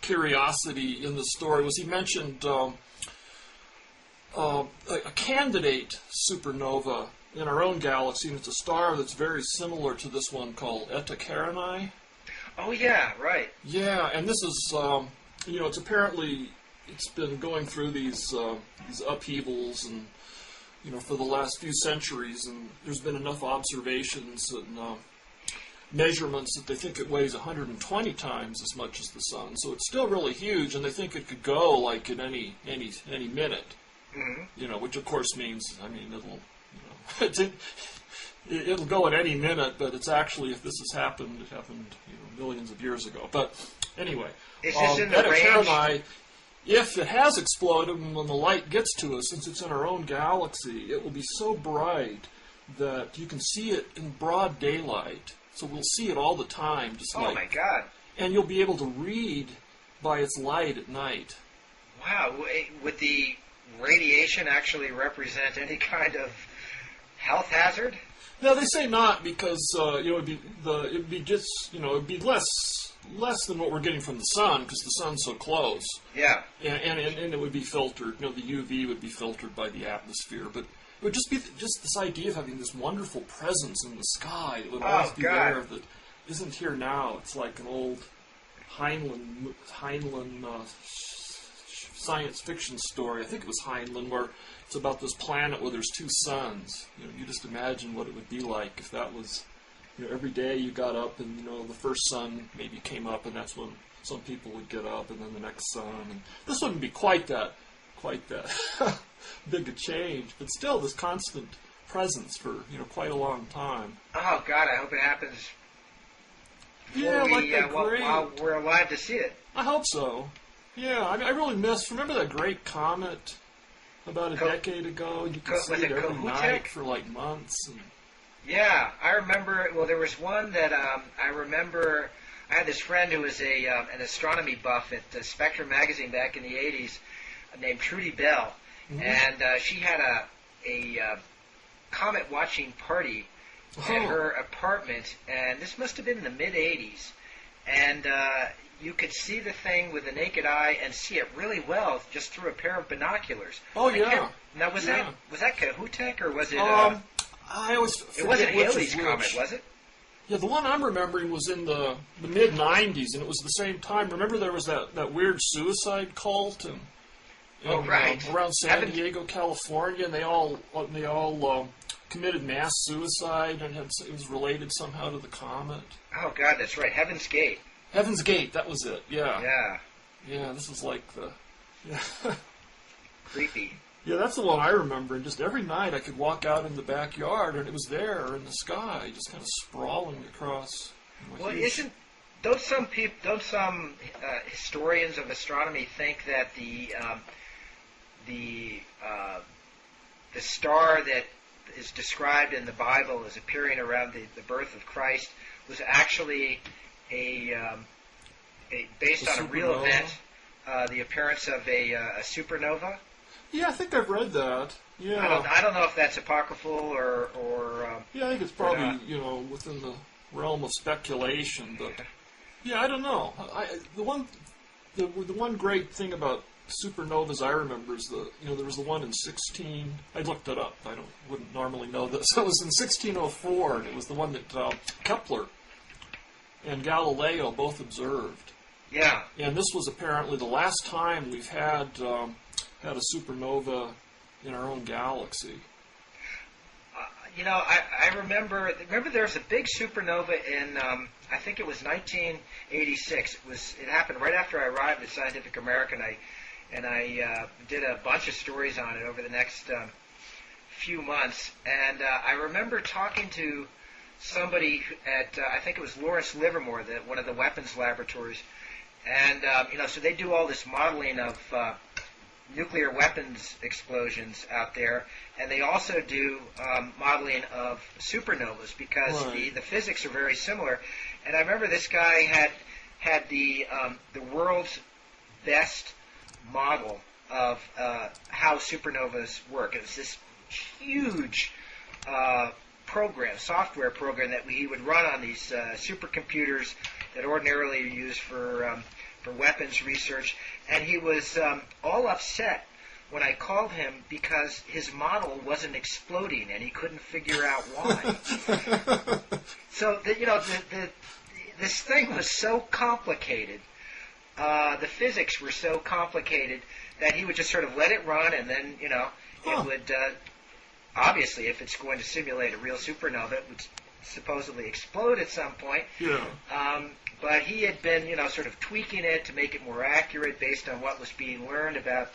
curiosity in the story was he mentioned a candidate supernova in our own galaxy, and it's a star that's very similar to this one called Eta Carinae. Oh yeah, right. Yeah, and this is it's apparently it's been going through these upheavals and for the last few centuries, and there's been enough observations and measurements that they think it weighs 120 times as much as the Sun. So it's still really huge, and they think it could go like in any minute. Mm-hmm. Which of course means, it'll go at any minute, but it's actually, if this has happened, it happened millions of years ago. But anyway, is this in the range? Carinae, if it has exploded and when the light gets to us, since it's in our own galaxy, it will be so bright that you can see it in broad daylight. So we'll see it all the time. Oh my God! And you'll be able to read by its light at night. Wow! Would the radiation actually represent any kind of health hazard? No, they say not, because it'd be less than what we're getting from the Sun, because the Sun's so close. Yeah. And it would be filtered. The UV would be filtered by the atmosphere, but it would just be this idea of having this wonderful presence in the sky that would always be there that isn't here now. It's like an old Heinlein science fiction story. I think it was Heinlein, where it's about this planet where there's two suns. You just imagine what it would be like if that was, every day you got up and, the first sun maybe came up, and that's when some people would get up, and then the next sun. And this wouldn't be quite that big a change, but still this constant presence for, quite a long time. Oh, God, I hope it happens while we're alive to see it. I hope so. Yeah, I really remember that great comet about a decade ago? You could see it every night for like months. And yeah, I remember, well, there was one that I remember, I had this friend who was an astronomy buff at Spectrum magazine back in the 80s named Trudy Bell, and she had a comet watching party at her apartment, and this must have been in the mid-80s, and you could see the thing with the naked eye and see it really well just through a pair of binoculars. Oh, yeah. Now, was that Cahutek, or was it... I always it wasn't Halley's Comet, was it? Yeah, the one I'm remembering was in the mid-'90s, and it was the same time. Remember there was that weird suicide cult around San Diego, California, and they all committed mass suicide, and it was related somehow to the comet. Oh, God, that's right. Heaven's Gate. Heaven's Gate, that was it, yeah. Yeah. Yeah, this is like the... Yeah. Creepy. Yeah, that's the one I remember, and just every night I could walk out in the backyard, and it was there in the sky, just kind of sprawling across. Well, don't some historians of astronomy think that the star that is described in the Bible as appearing around the birth of Christ was actually based on a real event, the appearance of a supernova? Yeah, I think I've read that. Yeah. I don't know if that's apocryphal or Yeah, I think it's probably, within the realm of speculation, but yeah, I don't know. The one great thing about supernovas I remember is there was the one in 16. I looked it up. Wouldn't normally know this. It was in 1604, and it was the one that Kepler and Galileo both observed. Yeah. And this was apparently the last time we've had a supernova in our own galaxy. I remember there was a big supernova in I think it was 1986. It happened right after I arrived at Scientific American. I did a bunch of stories on it over the next few months, and I remember talking to somebody at I think it was Lawrence Livermore, one of the weapons laboratories, and so they do all this modeling of nuclear weapons explosions out there, and they also do modeling of supernovas because right. the physics are very similar. And I remember this guy had the world's best model of how supernovas work. It was this huge software program that he would run on these supercomputers that ordinarily are used for weapons research, and he was all upset when I called him because his model wasn't exploding and he couldn't figure out why. So this thing was so complicated, the physics were so complicated that he would just sort of let it run, and then it would obviously, if it's going to simulate a real supernova, it would supposedly explode at some point. Yeah. But he had been, sort of tweaking it to make it more accurate based on what was being learned about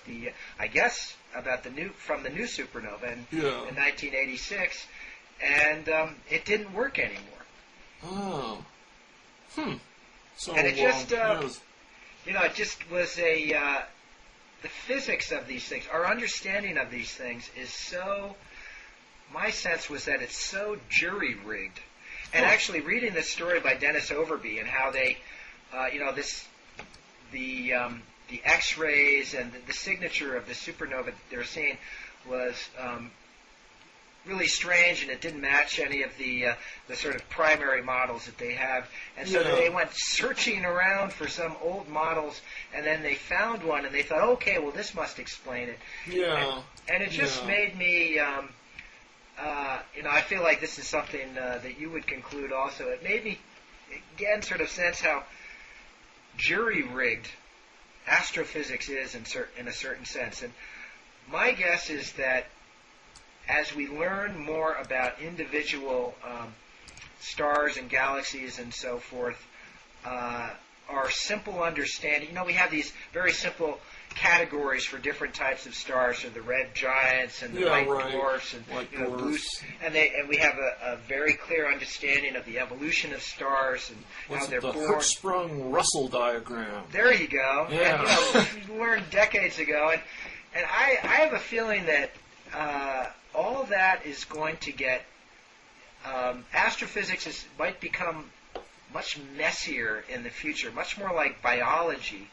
about the new supernova in 1986, and it didn't work anymore. Oh. So, and it just, yes. it just was the physics of these things, our understanding of these things is so. My sense was that it's so jury-rigged. And actually, reading this story by Dennis Overby and how they, the X-rays and the signature of the supernova that they were seeing was really strange, and it didn't match any of the sort of primary models that they have. And so they went searching around for some old models, and then they found one, and they thought, okay, well, this must explain it. Yeah. And it just made me. I feel like this is something that you would conclude also. It made me, again, sort of sense how jury-rigged astrophysics is in a certain sense. And my guess is that as we learn more about individual stars and galaxies and so forth, our simple understanding, we have these very simple categories for different types of stars, so the red giants and the white dwarfs and blue, and we have a very clear understanding of the evolution of stars and how they're born. The Hertzsprung-Russell diagram. There you go. Yeah. And, we learned decades ago, and I have a feeling that all of that is going to get astrophysics might become much messier in the future, much more like biology.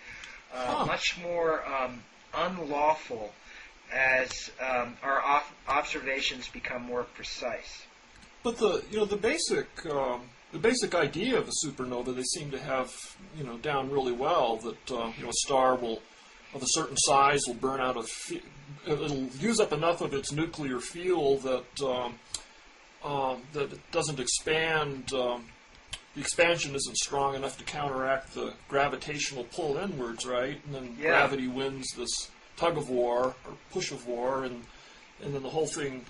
Much more unlawful as our observations become more precise. But the basic idea of a supernova, they seem to have down really well. That a star of a certain size will burn out it'll use up enough of its nuclear fuel that it doesn't expand. The expansion isn't strong enough to counteract the gravitational pull inwards, right? And then gravity wins this tug of war or push of war, and then the whole thing,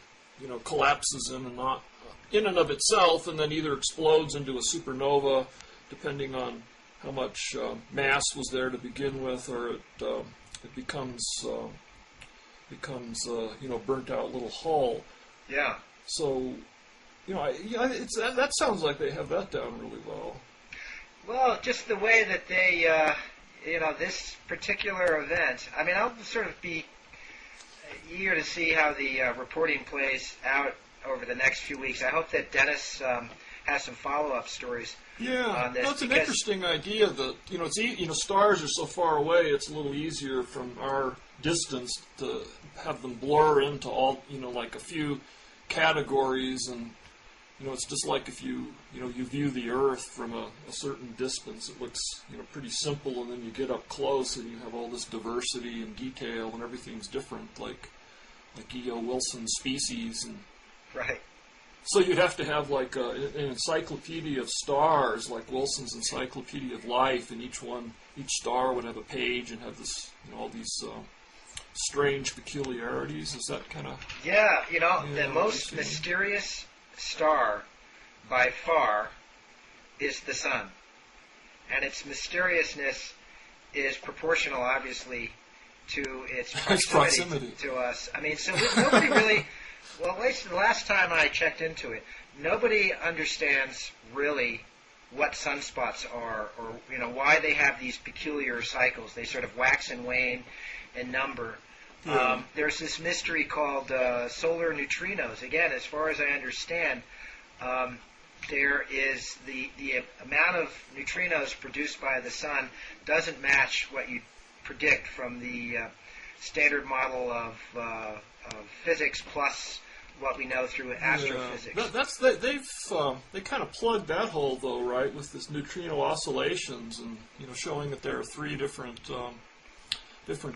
collapses in and of itself, and then either explodes into a supernova, depending on how much mass was there to begin with, or it becomes burnt out little hull. Yeah. So. That sounds like they have that down really well. Well, just the way that they, this particular event. I mean, I'll sort of be eager to see how the reporting plays out over the next few weeks. I hope that Dennis has some follow-up stories Yeah, on this. that's an interesting idea that, stars are so far away, it's a little easier from our distance to have them blur into all, like a few categories, and, it's just like if you view the Earth from a certain distance, it looks, pretty simple, and then you get up close and you have all this diversity and detail and everything's different, like E.O. Wilson's Species. And right. so you'd have to have like an encyclopedia of stars, like Wilson's Encyclopedia of Life, and each star would have a page and have this, all these strange peculiarities. Is that kind of... Yeah, the most mysterious star by far is the sun. And its mysteriousness is proportional, obviously, to its proximity to us. I mean, so nobody really... Well, at least the last time I checked into it, nobody understands really what sunspots are, or why they have these peculiar cycles. They sort of wax and wane in number. Yeah. There's this mystery called solar neutrinos. Again, as far as I understand, there is the amount of neutrinos produced by the sun doesn't match what you predict from the standard model of physics plus what we know through astrophysics. They kind of plugged that hole though, right, with this neutrino oscillations, and showing that there are three different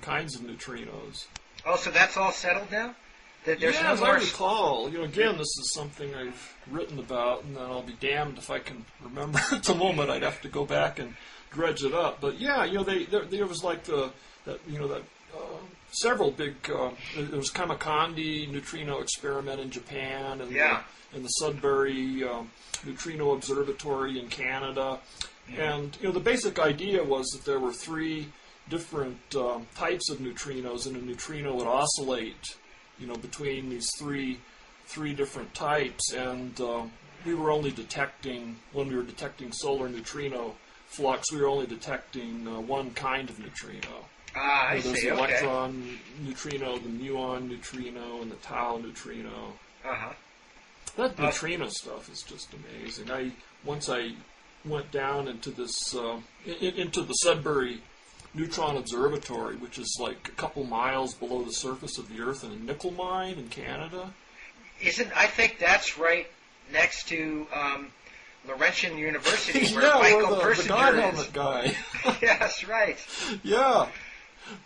kinds of neutrinos. Oh, so that's all settled now? There's yeah, no as more... I recall, again, this is something I've written about, and then I'll be damned if I can remember at the moment. I'd have to go back and dredge it up. But yeah, there was like several big. There was Kamikonde neutrino experiment in Japan, and the Sudbury Neutrino Observatory in Canada, and the basic idea was that there were three different types of neutrinos, and a neutrino would oscillate, between these three different types, and we were only detecting, when we were detecting solar neutrino flux, we were only detecting one kind of neutrino. I There's see. the electron neutrino, the muon neutrino, and the tau neutrino. Uh-huh. That neutrino stuff is just amazing. Once I went down into this into the Sudbury Neutron Observatory, which is like a couple miles below the surface of the Earth, in a nickel mine in Canada. I think that's right next to Laurentian University, where Michael Persinger the God helmet guy. Yes, right. Yeah.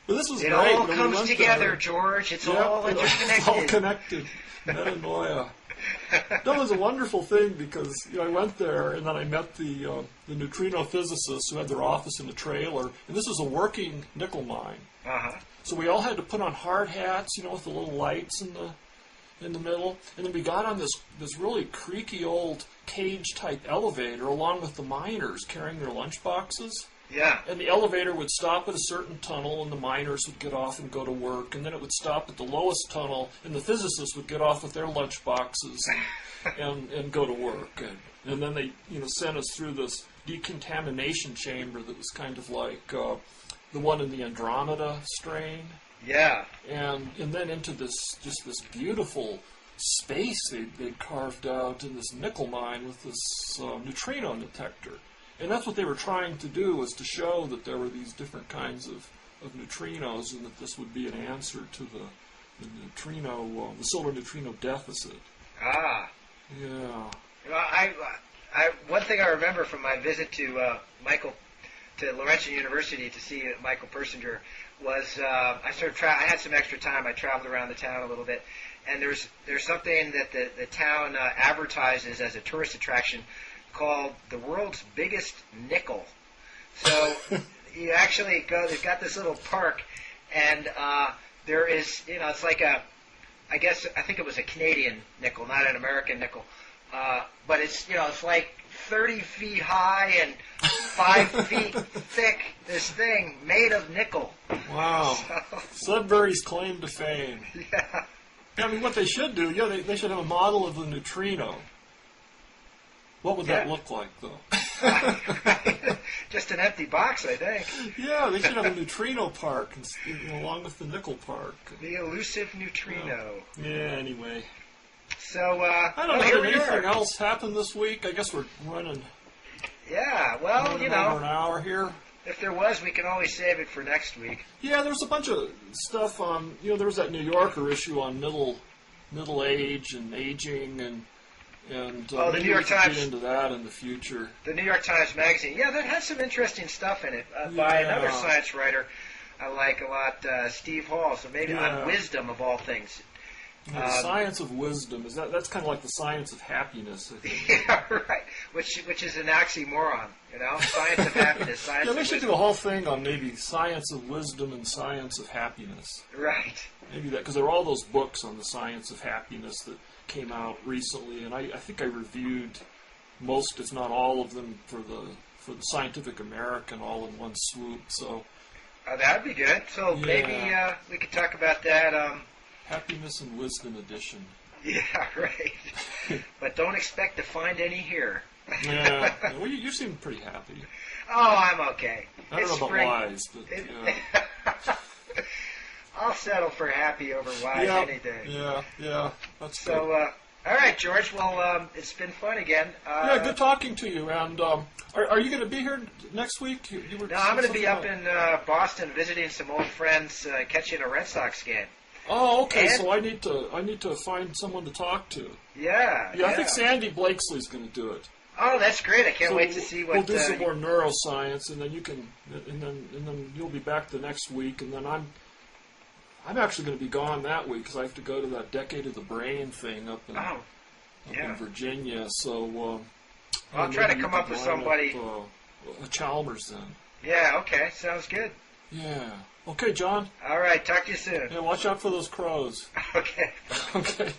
But this was it great. all comes together, George. It's all interconnected. It's all connected. Metanoia. That was a wonderful thing because I went there and then I met the neutrino physicists who had their office in the trailer, and this was a working nickel mine. Uh-huh. So we all had to put on hard hats, with the little lights in the middle, and then we got on this really creaky old cage type elevator along with the miners carrying their lunch boxes. Yeah. And the elevator would stop at a certain tunnel, and the miners would get off and go to work. And then it would stop at the lowest tunnel, and the physicists would get off with their lunch boxes and go to work. And then they, sent us through this decontamination chamber that was kind of like the one in the Andromeda strain. Yeah. And then into this beautiful space they'd carved out in this nickel mine with this neutrino detector. And that's what they were trying to do, was to show that there were these different kinds of neutrinos, and that this would be an answer to the neutrino, the solar neutrino deficit. Ah. Yeah. Well, one thing I remember from my visit to Laurentian University to see Michael Persinger was I had some extra time. I traveled around the town a little bit, and there's something that the town advertises as a tourist attraction called the world's biggest nickel. So you actually go, they've got this little park, and there is, it's like I think it was a Canadian nickel, not an American nickel. But it's, it's like 30 feet high and 5 feet thick, this thing made of nickel. Wow. Sudbury's claim to fame. Yeah. I mean, what they should do, they should have a model of the neutrino. What would that look like, though? Just an empty box, I think. Yeah, they should have a neutrino park along with the nickel park. The elusive neutrino. Yeah, anyway. So, I don't know. here Did we anything are. else happen this week? I guess we're running Yeah, well, over you an know, hour here. if there was, we can always save it for next week. Yeah, there's a bunch of stuff on. There was that New Yorker issue on middle age and aging, and Oh, the maybe New York we could Times. get into that in the future. The New York Times Magazine. Yeah, that has some interesting stuff in it by another Yeah. science writer I like a lot, Steve Hall. So maybe Yeah. on wisdom of all things. The science of wisdom that's kind of like the science of happiness. I think. Yeah, right. Which is an oxymoron, you know? Science of happiness, science Yeah, of we should wisdom. do a whole thing on maybe science of wisdom and science of happiness. Right. Maybe that, because there are all those books on the science of happiness that came out recently, and I think I reviewed most, if not all of them, for the Scientific American all in one swoop. So That'd be good. So Yeah. maybe we could talk about that. Happiness and Wisdom edition. Yeah, right. But don't expect to find any here. Yeah, well, you seem pretty happy. Oh, I'm okay. I don't It's know about spring. wise, but yeah. I'll settle for happy over wise Yeah, any day. yeah, that's So, good. all right, George. Well, it's been fun again. Yeah, good talking to you. And are you going to be here next week? You were No, I'm going to be up something in Boston visiting some old friends, catching a Red Sox game. Oh, okay. And- So I need to find someone to talk to. Yeah. Yeah, I think Sandy Blakesley's going to do it. Oh, that's great. I can't So wait to see what. we'll do some more neuroscience, and then then you'll be back the next week, and then I'm actually going to be gone that week because I have to go to that Decade of the Brain thing up in yeah. Virginia. So I'll try to maybe come you up could with line somebody. Chalmers then. Yeah. Okay. Sounds good. Yeah. Okay, John. All right. Talk to you soon. Yeah, watch out for those crows. Okay. Okay.